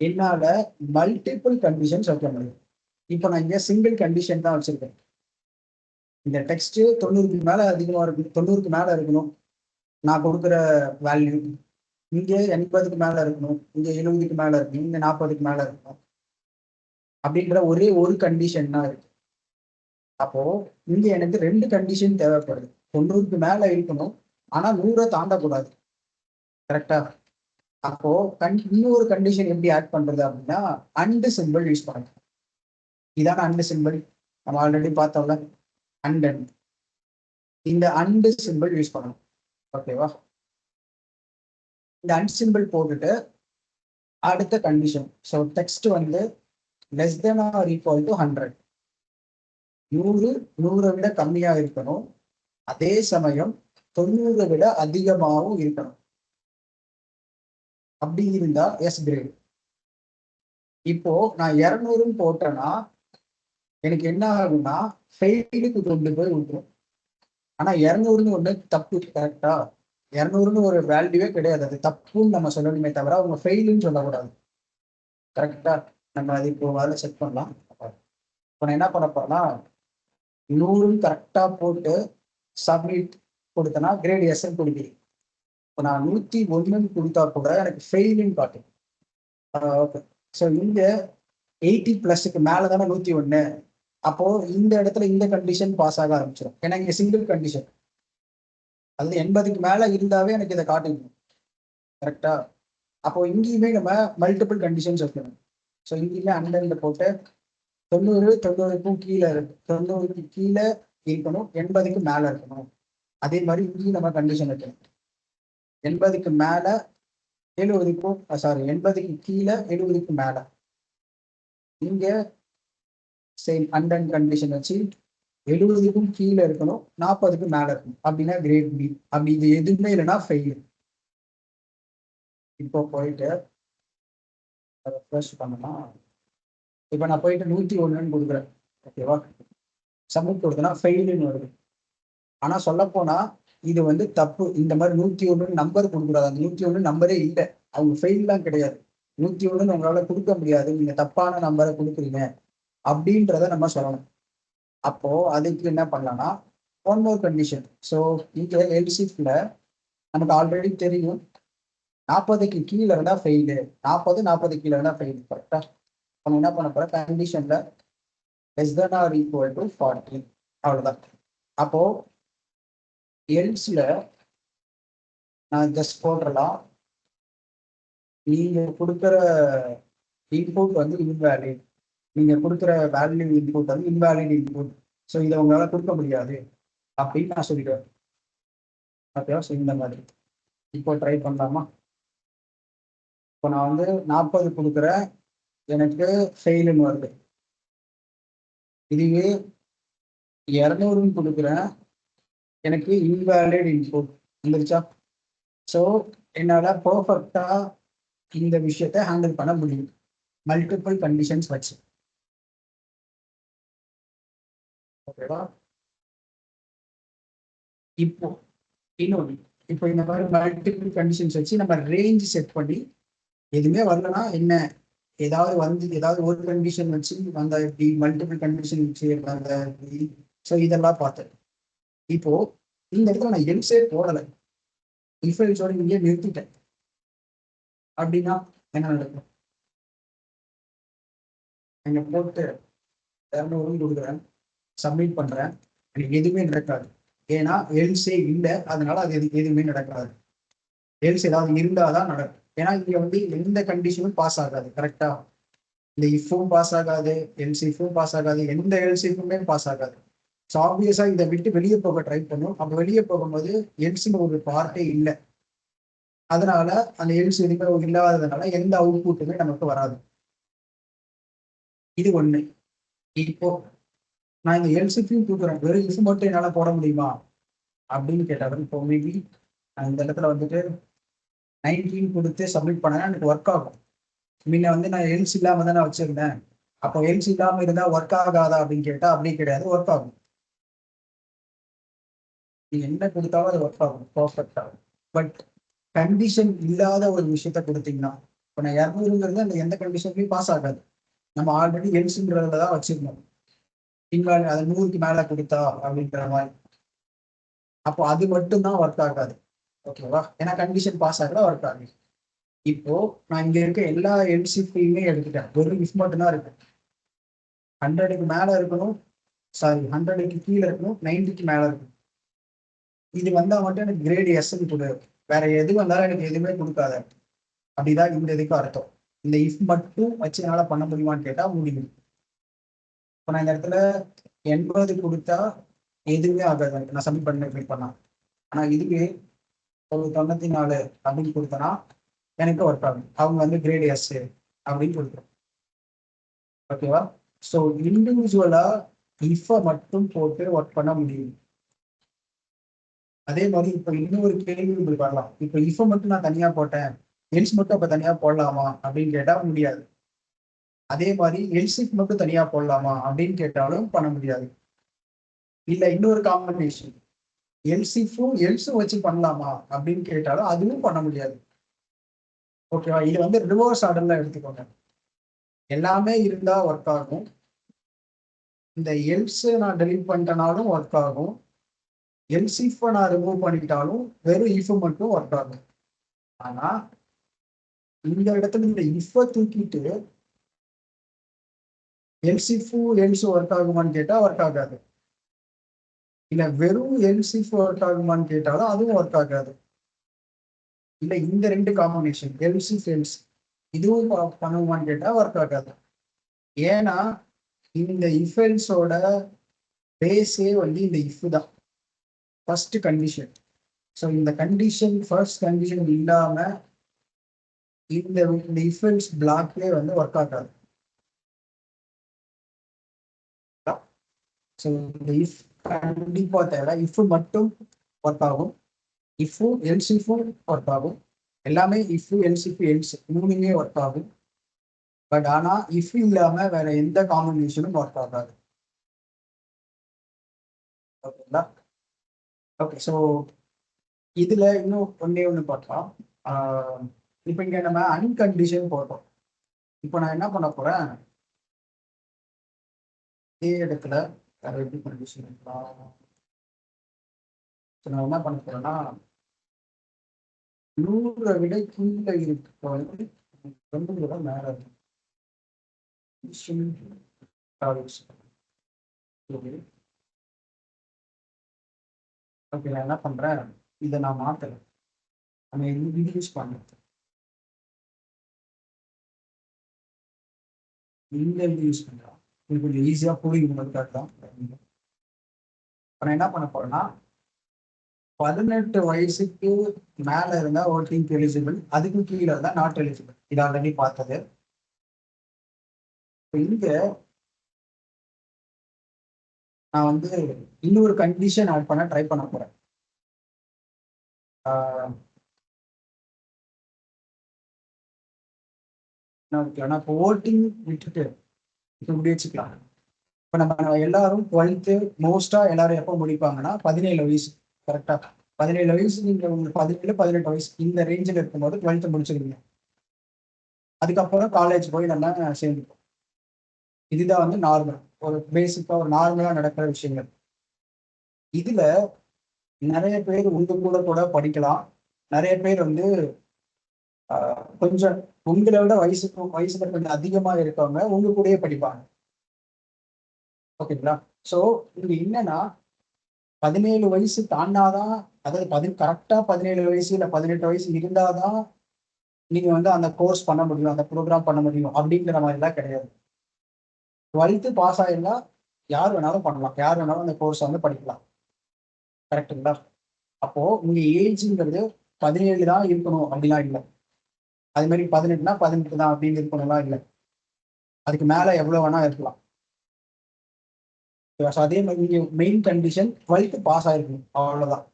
என்னால மல்டிபிள் கண்டிஷன்ஸ் வைக்க முடியும். இப்போ நான் இங்க சிங்கிள் கண்டிஷன் தான் வச்சிருக்கேன். இந்த டெக்ஸ்ட் 90க்கு மேல அதிகமா இருக்கு, 90க்கு மேல இருக்கணும் நான் கொடுக்குற வேல்யூ. இங்க 80க்கு மேல இருக்கணும், இங்க 70க்கு மேல இருக்கணும், இங்க 40க்கு மேல இருக்கணும் அப்படின்ற ஒரே ஒரு கண்டிஷன் தான் இருக்கு. அப்போ இங்க எனக்கு 2 கண்டிஷன் தேவைப்படுது. 90க்கு மேல இருக்கணும், ஆனா 100 தாண்டக்கூடாது. கரெக்டா? அப்போ இன்னொரு கண்டிஷன் எப்படி ஆட் பண்றது அப்படின்னா, அண்ட் சிம்பிள் யூஸ் பண்ணணும். இதான அண்ட் சிம்பிள், நம்ம ஆல்ரெடி பார்த்தோம்ல, அண்ட் இந்த அண்ட் சிம்பிள் யூஸ் பண்ணணும். ஓகேவா? இந்த அண்ட் சிம்பிள் போட்டுட்டு அடுத்த கண்டிஷன், ஸோ டெக்ஸ்ட் வந்து less than or equal to 100. 100 விட கம்மியா இருக்கணும், அதே சமயம் 90 விட அதிகமாகவும் இருக்கணும். அப்படி இருந்தா எஸ் கிரேட். இப்போ நான் 200 போட்டேன்னா எனக்கு என்ன ஆகும்னா ஃபெயிலுக்கு கொண்டு போய் விட்டுரும். ஆனா 200 ஒண்ணு தப்பு. கரெக்டா? 200 ஒரு வேல்யூவே கிடையாது, அது தப்புன்னு நம்ம சொல்லணுமே தவிர அவங்க ஃபெயிலுன்னு சொல்லக்கூடாது. கரெக்டா? நம்ம அது இப்போ வேலை செக் பண்ணலாம். இப்போ நான் என்ன பண்ண போறேன்னா 100 கரெக்டா போட்டு சப்மிட் கொடுத்தனா கிரேட் எஸ்ன்னு கொடுக்குறேன். இப்போ நான் 101 கொடுத்தா கூட எனக்கு ஃபெயிலுன்னு காட்டும். ஓகே. ஸோ இங்க 80+ மேல தானே 101. அப்போ இந்த இடத்துல இந்த கண்டிஷன் பாஸ் ஆக ஆரம்பிச்சிடும். ஏன்னா இங்க சிங்கிள் கண்டிஷன், அது 80க்கு மேல இருந்தாவே எனக்கு இதை காட்டிடும். கரெக்டா? அப்போ இங்கேயுமே நம்ம மல்டிபிள் கண்டிஷன்ஸ் வைக்கணும். ஸோ இங்கேயுமே அண்டர்ல போட்டு 90க்கும் கீழே இருக்கு, 90க்கு கீழே இருக்கணும், 80க்கு மேல இருக்கணும். அதே மாதிரி இங்கேயும் நம்ம கண்டிஷன் வைக்கணும். 80க்கு மேல 70க்கும், சாரி 80க்கு கீழே 70க்கு மேல. இங்க சேம் அண்டர் கண்டிஷன் வச்சு 70க்கும் கீழே இருக்கணும், 40க்கு மேல இருக்கணும், அப்படின்னா கிரேட் பி. அப்படி இது எதுவுமே இல்லைன்னா ஃபெயில். இப்போ போயிட்டு ரெஃப்ரெஷ் பண்ணலாம். இப்போ நான் போயிட்டு 101 கொடுக்குறேன். ஓகேவா? சப்மிட் கொடுத்தனா ஃபெயிலுன்னு வருது. ஆனா சொல்ல போனா இது வந்து தப்பு. இந்த மாதிரி 101 நம்பர் கொடுக்கூடாது. அந்த 101 நம்பரே இல்லை, அவங்க ஃபெயில்லாம் கிடையாது. 101 உங்களால கொடுக்க முடியாது, நீங்க தப்பான நம்பரை கொடுக்குறீங்க அப்படின்றத நம்ம சொல்லணும். அப்போ அதுக்கு என்ன பண்ணலாம்னா ஒன் மோர் கண்டிஷன். ஸோ இங்க எல்சிஃப்ல நமக்கு ஆல்ரெடி தெரியும் 40க்கு கீழே இருந்தா ஃபெயிலு, 40 கீழே இருந்தா ஃபெயில். கரெக்டா? நம்ம என்ன பண்ண போறோம், கண்டிஷன்ல less than or equal to 40 அவ்வளவுதான். அப்போ எல்ஸ்ல நான் ஜஸ்ட் போட்டுடலாம். நீங்க கொடுக்குற இன்புட் வந்து இன்வேலிட், நீங்க கொடுக்குற வேல்யூ இன்புட் வந்து இன்வேலிட் இன்புட், ஸோ இதை உங்களால கொடுக்க முடியாது அப்படின்னு நான் சொல்லிடுவேன். ஓகேவா? ஸோ இந்த மாதிரி இப்போ ட்ரை பண்ணலாமா? இப்போ நான் வந்து 40 கொடுக்குறேன், எனக்கு ஃபெயிலுன்னு வருது. இதுவே 200 கொடுக்குறேன், எனக்கு இன்வேலிட் இன்புட் வந்துருச்சா? ஸோ என்னால் பர்ஃபெக்டா இந்த விஷயத்தை ஹேண்டில் பண்ண முடியும் மல்டிபிள் கண்டிஷன்ஸ் வச்சு. ஓகேவா? இப்போ இன்னொன்று, இப்போ இந்த மாதிரி மல்டிபிள் கண்டிஷன்ஸ் வச்சு நம்ம ரேஞ்ச் செட் பண்ணி எதுவுமே வரலன்னா என்ன, ஏதாவது வந்து ஏதாவது ஒரு கண்டிஷன் வச்சு அந்த எப்படி மல்டிபிள் கண்டிஷன் வச்சு அந்த ஸோ இதெல்லாம் பார்த்தேன். இப்போ இந்த இடத்துல நான் எல்ஸே போடலை, இஃபெல்ஸோட இங்கே நிறுத்திட்டேன் அப்படின்னா என்ன நடக்கும்? நீங்க போட்டு 200 கொடுக்குறேன், சப்மிட் பண்றேன், எனக்கு எதுவுமே நடக்காது. ஏன்னா எல்ஸே இல்லை, அதனால அது எதுவுமே நடக்காது. எல்ஸ் ஏதாவது இருந்தாதான் நடக்கும். ஏன்னா இங்க வந்து எந்த கண்டிஷனும் பாஸ் ஆகாது. கரெக்டா? இந்த இஃபும் பாஸ் ஆகாது, எல்ஸ் இஃபும் பாஸ் ஆகாது, எந்த எல்ஸ் இஃபுமே பாஸ் ஆகாது. ஸோ ஆப்வியஸா இதை விட்டு வெளியே போக ட்ரை பண்ணும். அப்போ வெளியே போகும்போது எல்ஸ்னு ஒரு பார்ட்டே இல்லை, அதனால அந்த எல்ஸ் எதுவுமே இல்லாததுனால எந்த அவுட்புட்டுமே நமக்கு வராது. இது ஒண்ணு. இப்போ நான் இந்த எல்சிஃபையும் தூக்குறேன், வெறும் இஃப் மட்டும் என்னால போட முடியுமா அப்படின்னு கேட்டாலும், இப்போ மேபி இந்த இடத்துல வந்துட்டு 19 கொடுத்து சப்மிட் பண்ணா எனக்கு ஒர்க் ஆகும். முன்ன வந்து நான் எல்ஸ் இல்லாம தான் நான் வச்சிருந்தேன், அப்போ எல்ஸ் இல்லாம இருந்தா ஒர்க் ஆகாதா அப்படின்னு கேட்டா அப்படி கிடையாது, ஒர்க் ஆகும். நீங்க என்ன கொடுத்தாலும் அது ஒர்க் ஆகும் பர்ஃபெக்டா. பட் கண்டிஷன் இல்லாத ஒரு விஷயத்த கொடுத்தீங்கன்னா, இப்போ நான் 200ங்கிறது அந்த எந்த கண்டிஷன்லையும் பாஸ் ஆகாது. நம்ம ஆல்ரெடி எல்ஸுங்கிறதுல தான் வச்சிருந்தோம், இன்வால்வ் அதை 100க்கு மேல கொடுத்தா அப்படிங்கிற மாதிரி. அப்போ அது மட்டும் தான் ஒர்க் ஆகாது. ஓகேவா? ஏன்னா கண்டிஷன் பாஸ் ஆகல, ஒர்க் ஆகுது. இப்போ நான் இங்க இருக்க எல்லா எல்சிஃபையுமே எடுத்துட்டேன், ஒரு இஃப் மட்டும் தான் இருக்கு. 100க்கு மேல இருக்கணும், சாரி 100க்கு கீழே இருக்கணும், 90க்கு மேல இருக்கணும். இது வந்தா மட்டும் எனக்கு கிரேட் எஸ்ன்னு கொடு, வேற எது வந்தாலும் எனக்கு எதுவுமே கொடுக்காத. அப்படிதான் இந்த இதுக்கு அர்த்தம். இந்த இஃப் மட்டும் வச்சு என்னால பண்ண முடியுமான்னு கேட்டா முடியும். இப்போ நான் இந்த இடத்துல 80 கொடுத்தா எதுவுமே ஆகாது எனக்கு, நான் சப்மிட் பண்ண கிளிக் பண்ணா. ஆனா இதுவே ஒரு 94 அப்படின்னு கொடுத்தனா எனக்கு ஒர்க் ஆகும். அவங்க வந்து கிரேட் எஸ் அப்படின்னு கொடுக்குறோம். ஓகேவா? ஸோ இண்டிவிஜுவலா இஃப மட்டும் போட்டு ஒர்க் பண்ண முடியும். அதே மாதிரி இப்போ இன்னொரு கேள்வி உங்களுக்கு வரலாம், இப்போ இஃப மட்டும் நான் தனியா போட்டேன், எல்ஸ் மட்டும் அப்ப தனியா போடலாமா அப்படின்னு கேட்டா முடியாது. அதே மாதிரி எல்சிஃப் மட்டும் தனியா போடலாமா அப்படின்னு கேட்டாலும் பண்ண முடியாது. இல்ல இன்னொரு காம்பினேஷன், எல்சிஃபும் எல்ஸும் வச்சு பண்ணலாமா அப்படின்னு கேட்டாலும் அதுவும் பண்ண முடியாது. ஓகேவா? இது வந்து ரிவர்ஸ் ஆர்டர்ல எடுத்துக்கோங்க. எல்லாமே இருந்தா ஒர்க் ஆகும். இந்த எல்ஸ் நான் டெலீட் பண்ணிட்டனாலும் ஒர்க் ஆகும், எல்ஸ் இஃப் நான் ரிமூவ் பண்ணிட்டாலும் வெறும் இஃப் மட்டும் ஒர்க் ஆகும். ஆனா இந்த இடத்துல இந்த இஃப் தூக்கிட்டு எல்ஸ் இஃப் எல்ஸ் ஒர்க் ஆகுமான்னு கேட்டா ஒர்க் ஆகாது. இல்ல வெறும் எல்ஸ் இஃப் ஒர்க் ஆகுமான்னு கேட்டாலும் அதுவும் ஒர்க் ஆகாது. இல்ல இந்த ரெண்டு காம்பினேஷன் எல்ஸ் இஃப் எல்ஸ் இதுவும் பண்ணுவான்னு கேட்டா ஒர்க் ஆகாது. ஏன்னா இந்த இஃப் எல்ஸோட பேஸே வந்து இந்த இஃப் தான், ஃபர்ஸ்ட் கண்டிஷன். ஸோ இந்த கண்டிஷன் ஃபர்ஸ்ட் கண்டிஷன் இல்லாம இந்த இஃப் எல்ஸ் பிளாக்லே வந்து ஒர்க் ஆகாது. ஸோ இந்த இஃப் கண்டிப்பா தேவை. இஃப் மட்டும் ஒர்க் ஆகும், இஃப்பும் எல்ஸ் இஃப்பும் ஒர்க் ஆகும், எல்லாமே இஃப் எல்ஸ் இஃப் எல்ஸ் மூணுமே ஒர்க் ஆகும். பட் ஆனா இஃப் இல்லாம வேற எந்த காம்பினேஷனும் ஒர்க் ஆகாது. ஓகேங்களா? ஓகே. ஸோ இதுல இன்னும் ஒண்ணு பார்க்கலாம். இப்போ இங்க நம்ம அன்கண்டிஷன் போட்டோம். இப்போ நான் என்ன பண்ண போறேன், இதே இடத்துல வேற எப்படி கண்டிஷன் இருக்கலாம். நான் என்ன பண்ண போறேன்னா 100 விட கீழே இருக்க வந்து 2 விட மேல இருக்கு. ஓகே, நான் என்ன பண்றேன், இதை நான் மாத்துறேன். நம்ம இது யூஸ் பண்ணுறேன், இந்த இது யூஸ் பண்றோம். இது கொஞ்சம் ஈஸியா புரியுங்கிறதுக்காக தான். இப்ப நான் என்ன பண்ண போறேன்னா, 18 வயசுக்கு மேல இருந்தா ஓட்டிங் எலிஜிபிள், அதுக்கு கீழே இருந்தா நாட் எலிஜிபிள். இது ஆல்ரெடி பார்த்தது. இப்ப இங்க நான் வந்து இன்னொரு கண்டிஷன் ஆட் பண்ண ட்ரை பண்ண போறேன். என்ன வைக்கலாம்னா, இப்போ ஓட்டிங் விட்டுட்டு இப்படி வச்சுக்கலாம். இப்போ நம்ம எல்லாரும் 12th மோஸ்டா எல்லாரும் எப்போ முடிப்பாங்கன்னா 17 வயசு. கரெக்டா 17 வயசு, நீங்க உங்களுக்கு 17 18 வயசு இந்த ரேஞ்சில் இருக்கும்போது 12th முடிச்சிருக்கீங்க. அதுக்கப்புறம் காலேஜ் போய் நம்ம சேர்ந்துப்போம். இதுதான் வந்து நார்மல், ஒரு பேசிக்கா ஒரு நார்மலா நடக்கிற விஷயங்கள். இதுல நிறைய பேர் உங்க கூட கூட படிக்கலாம். நிறைய பேர் வந்து கொஞ்சம் உங்களை விட வயசுல கொஞ்சம் அதிகமா இருக்கவங்க உங்க கூடயே படிப்பாங்க. ஓகேங்களா? சோ இங்க என்னன்னா, 17 வயசு தாண்டாதான், அதாவது கரெக்டா 17 வயசு இல்ல 18 வயசு இருந்தாதான் நீங்க வந்து அந்த கோர்ஸ் பண்ண முடியும், அந்த ப்ரோக்ராம் பண்ண முடியும் அப்படிங்கிற மாதிரி எல்லாம் கிடையாது. 12th பாஸ் ஆயிருந்தா யார் வேணாலும் பண்ணலாம், யார் வேணாலும் அந்த கோர்ஸ் வந்து படிக்கலாம். கரெக்டுங்களா? அப்போ உங்க ஏஜ்ங்கிறது 17 தான் இருக்கணும் அப்படிலாம் இல்லை. அது மாதிரி 18னா 18 தான் அப்படின்னு இருக்கணும்லாம் இல்லை. அதுக்கு மேல எவ்வளவு வேணா இருக்கலாம். அதே மாதிரி இங்க மெயின் கண்டிஷன் 12th பாஸ் ஆயிருக்கணும், அவ்வளவுதான்.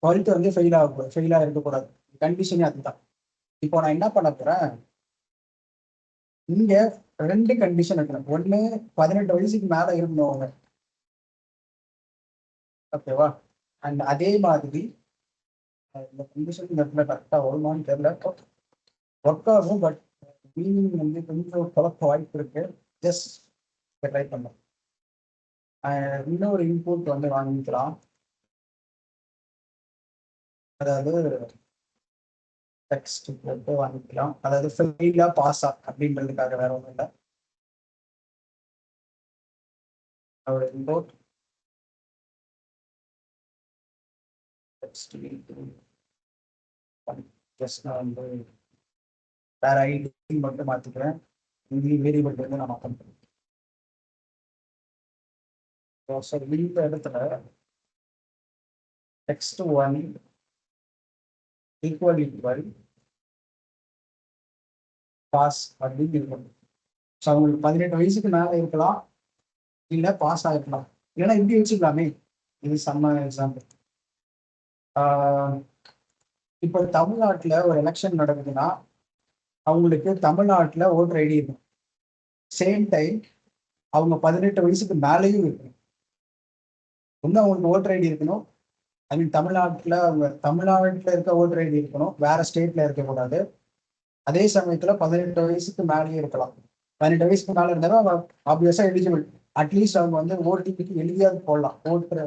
12th வந்து ஃபெயிலா இருக்கக்கூடாது. கண்டிஷனே அதுதான். இப்போ நான் என்ன பண்ண போறேன், இங்க 2 கண்டிஷன் வைக்கணும். ஒண்ணு, 18 வயசுக்கு மேல இருந்தவங்க. ஓகேவா? அண்ட் அதே மாதிரி இந்த கண்டிஷன் இந்த இடத்துல கரெக்டா வருமானு தெரியல, ஒர்க் ஆகும். பட் மீனிங் வந்து கொஞ்சம் குழப்ப வாய்ப்பு இருக்கு. ஜஸ்ட் ட்ரை பண்ணலாம். இன்னொரு இன்புட் வந்து வாங்கிக்கலாம். அதாவது டெக்ஸ்ட் போட்டு வாங்கிக்கலாம். அதாவது ஃபெயிலா பாஸா அப்படின்றதுக்காக வேற ஒன்றும் இல்லை. அதோட இன்புட் டெக்ஸ்ட் ஜஸ்ட் நான் வந்து வேற ஐடி மட்டும் மாத்திக்கிறேன். இங்கே வேரியபிள் வந்து நான் மாற்ற முடியும். இந்த இடத்துல டெக்ஸ்ட் 1 ஈக்குவல் பாஸ் அப்படின்னு இருக்கணும். ஸோ அவங்களுக்கு 18 வயசுக்கு மேல இருக்கலாம், இல்ல பாஸ் ஆகிருக்கலாம். இல்லைன்னா இப்படி வச்சுக்கலாமே. இது செம்ம எக்ஸாம்பிள். இப்போ தமிழ்நாட்டுல ஒரு எலெக்ஷன் நடக்குதுன்னா அவங்களுக்கு தமிழ்நாட்டுல ஓட்டர் ஐடி இருக்கும். சேம் டைம் அவங்க 18 வயசுக்கு மேலேயும் இருக்கணும். ஒன்றும் அவங்களுக்கு ஓட்டர் ஐடி இருக்கணும். ஐ மீன் தமிழ்நாட்டுல இருக்க ஓட்டர் ஐடி இருக்கணும், வேற ஸ்டேட்ல இருக்கக்கூடாது. அதே சமயத்துல 18 வயசுக்கு மேலேயே இருக்கலாம். 18 வயசுக்கு மேல இருந்தாலும் அவங்க ஆப்வியஸா எலிஜிபிள். அட்லீஸ்ட் அவங்க வந்து ஓடிபிக்கு எழுதியாவது போடலாம்,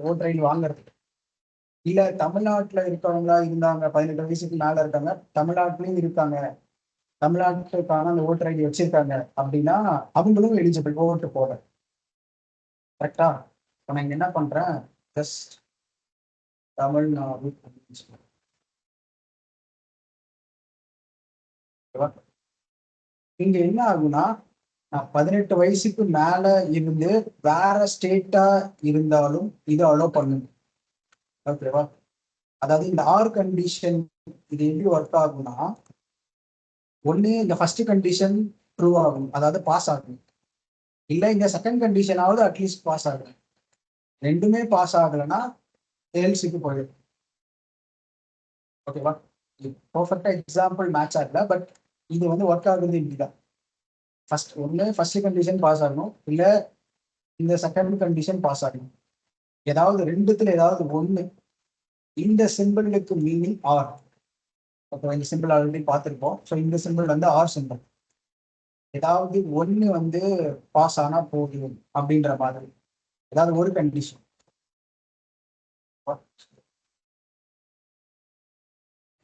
ஓட்டர் ஐடி வாங்குறதுக்கு. இல்ல தமிழ்நாட்டுல இருக்கவங்களா இருந்தாங்க, 18 வயசுக்கு மேல இருக்காங்க, தமிழ்நாட்டிலயும் இருக்காங்க, தமிழ்நாட்டுக்கான அந்த ஓட்டர் ஐடி வச்சிருக்காங்க அப்படின்னா அவங்களும் எலிஜிபிள் ஓட்டு போட. கரெக்டா? இப்போ நான் இங்க என்ன பண்றேன், ஜஸ்ட் தமிழ்நாடு இங்க என்ன ஆகுனா, நான் 18 வயசுக்கு மேல இருந்து வேற ஸ்டேட்டா இருந்தாலும் இது அலோ பண்ணும். ஓகேவா? அதாவது இந்த ஆர் கண்டிஷன் இது எப்படி ஒர்க் ஆகும்னா, ஒண்ணு இந்த ஃபர்ஸ்ட் கண்டிஷன் ட்ரூ ஆகும், அதாவது பாஸ் ஆகும். இல்ல இந்த செகண்ட் கண்டிஷனாவது அட்லீஸ்ட் பாஸ் ஆகும். ரெண்டுமே பாஸ் ஆகலைன்னா எல்சிக்கு போயிடும். ஓகேவா? பர்ஃபெக்டா எக்ஸாம்பிள் மேட்ச் ஆகல, பட் இது வந்து ஒர்க் ஆகுறது இப்படிதான். ஃபர்ஸ்ட் கண்டிஷன் பாஸ் ஆகணும், இல்ல இந்த செகண்ட் கண்டிஷன் பாஸ் ஆகணும். ஏதாவது ரெண்டுத்துல ஏதாவது ஒண்ணு. இந்த சிம்பிளுக்கு மீனிங் ஆர். ஓகே, இந்த சிம்பிள் ஆல்ரெடி பார்த்துருப்போம். ஸோ இந்த சிம்பிள் வந்து ஆர் சிம்பிள். ஏதாவது ஒண்ணு வந்து பாஸ் ஆனா போதும் அப்படின்ற மாதிரி ஏதாவது ஒரு கண்டிஷன்.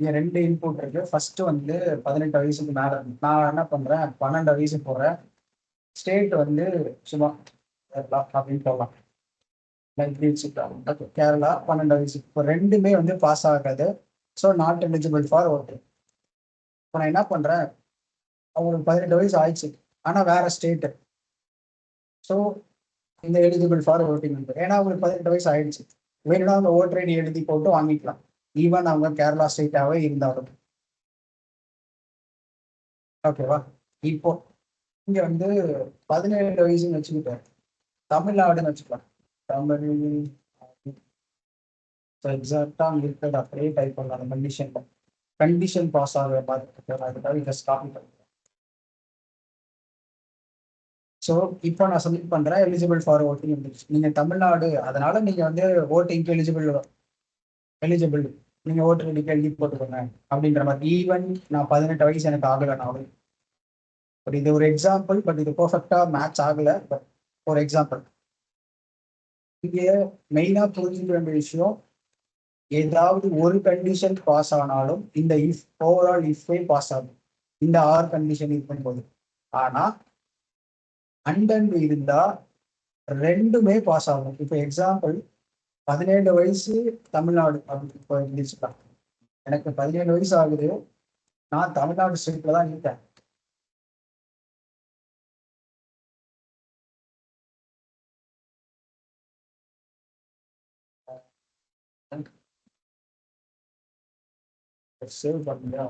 இங்க 2 இன்புட் இருக்கு. ஃபர்ஸ்ட் வந்து 18 வயசுக்கு மேல இருக்கு. நான் என்ன பண்றேன், 12 வயசு போடுறேன். ஸ்டேட் வந்து சும்மா அப்படின்னு சொல்லலாம். ஓகே, கேரளா 12 வயசு. இப்போ ரெண்டுமே வந்து பாஸ் ஆகாது. So not eligible for voting. இப்போ நான் என்ன பண்றேன், அவங்களுக்கு 18 வயசு ஆயிடுச்சு, ஆனா வேற ஸ்டேட். ஸோ இந்த எலிஜிபிள் ஃபார் ஓட்டிங் வந்து, ஏன்னா அவங்களுக்கு 18 வயசு ஆயிடுச்சு, வேணும்னா அவங்க ஓட்டர் ஐடி எழுதி போட்டு வாங்கிக்கலாம், ஈவன் அவங்க கேரளா ஸ்டேட்டாவே இருந்தாலும். ஓகேவா? இப்போ இங்க வந்து 17 வயசுன்னு வச்சுக்கிட்டேன், தமிழ்நாடுன்னு வச்சுக்கலாம். தமிழ் எக்ஸாக்டா அங்க இருக்கிறது அப்படியே டைப் பண்ணலாம். அந்த கண்டிஷன் பாஸ் ஆகிற மாதிரி அதுக்காக இதை காப்பி பண்ணுறேன். ஸோ இப்போ நான் சப்மிட் பண்றேன், எலிஜிபிள் ஃபார் ஓட்டிங் வந்துருச்சு. நீங்க தமிழ்நாடு, அதனால நீங்க வந்து ஓட்டிங்க்கு எலிஜிபிள், நீங்க ஓட்டர் ஐடிக்கு எழுதி போட்டுக்கோங்க அப்படின்ற மாதிரி. ஈவன் நான் 18 வயசு எனக்கு ஆகலைனாலும். பட் இது ஒரு எக்ஸாம்பிள், பட் இது பெர்ஃபெக்டா மேட்ச் ஆகல, பட் ஒரு எக்ஸாம்பிள். இங்கே மெயினா புரிஞ்சுக்க வேண்டிய விஷயம், ஏதாவது ஒரு கண்டிஷன் பாஸ் ஆனாலும் இந்த இஃப் ஓவரால் இஃபே பாஸ் ஆகும், இந்த ஆர் கண்டிஷன் இருக்கும்போது. ஆனா அண்ட் இருந்தா ரெண்டுமே பாஸ் ஆகும். இப்போ எக்ஸாம்பிள் 17 வயசு தமிழ்நாடு அப்படின்னு இப்போ இருந்துச்சுக்கலாம், எனக்கு 17 வயசு ஆகுது, நான் தமிழ்நாடு ஸ்டேட்ல தான் இருக்கேன். சேவ் பண்ணியா,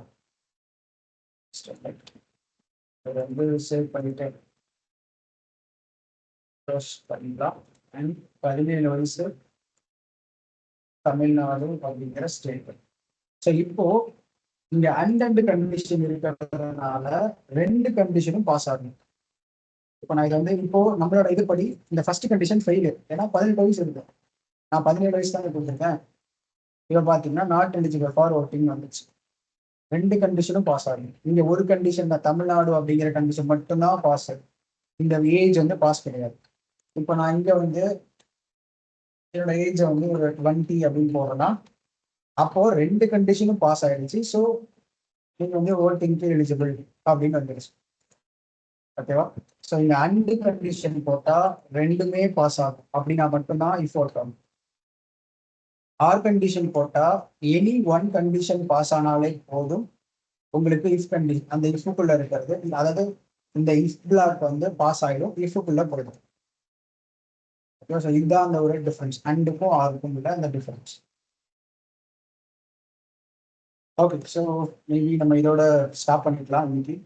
அதை வந்து சேவ் பண்ணிட்டேன், பண்ணிக்கலாம். அண்ட் 17 வயசு தமிழ்நாடு அப்படிங்கிற ஸ்டேட். ஸோ இப்போ இங்க அண்ட் கண்டிஷன் இருக்கிறதுனால ரெண்டு கண்டிஷனும் பாஸ் ஆகும். இப்போ நான் இதை வந்து இப்போ நம்மளோட இதுபடி இந்த ஃபர்ஸ்ட் கண்டிஷன் ஃபெயிலு, ஏன்னா 18 வயசு இருக்கு, நான் 17 வயசு தானே கொடுத்துருக்கேன். இதை பார்த்தீங்கன்னா நாட் எலிஜிபிள் ஃபார் ஓட்டிங் வந்துச்சு. ரெண்டு கண்டிஷனும் பாஸ் ஆகும். இங்க ஒரு கண்டிஷன் தான், தமிழ்நாடு அப்படிங்கிற கண்டிஷன் மட்டும்தான் பாஸ் ஆகும், இந்த ஏஜ் வந்து பாஸ் கிடையாது. இப்போ நான் இங்க வந்து என்னோட ஏஜை வந்து ஒரு 20 அப்படின்னு போடுறேன்னா, அப்போ ரெண்டு கண்டிஷனும் பாஸ் ஆயிடுச்சு. ஸோ நீங்க வந்து ஓட்டிங்க்கு எலிஜிபிள் அப்படின்னு வந்துருச்சு. ஓகேவா? ஸோ இங்க அண்டு கண்டிஷன் போட்டா ரெண்டுமே பாஸ் ஆகும் அப்படின்னா மட்டும்தான் இஃப் ஒர்க் ஆகும். ஆர் கண்டிஷன் போட்டா எனி ஒன் கண்டிஷன் பாஸ் ஆனாலே போதும், உங்களுக்கு இஃப் கண்டிஷன் அந்த இஃப்குள்ள இருக்கிறது, அதாவது இந்த இஃப் பிளாக் வந்து பாஸ் ஆயிடும், இஃப்குள்ள போயிடும். ஓகே, ஸோ இதுதான் அந்த ஒரு டிஃபரன்ஸ், அண்டுக்கும் ஆருக்கும் உள்ள அந்த டிஃபரன்ஸ். ஓகே, ஸோ மேபி நம்ம இதோட ஸ்டாப் பண்ணிக்கலாம் இன்னைக்கு.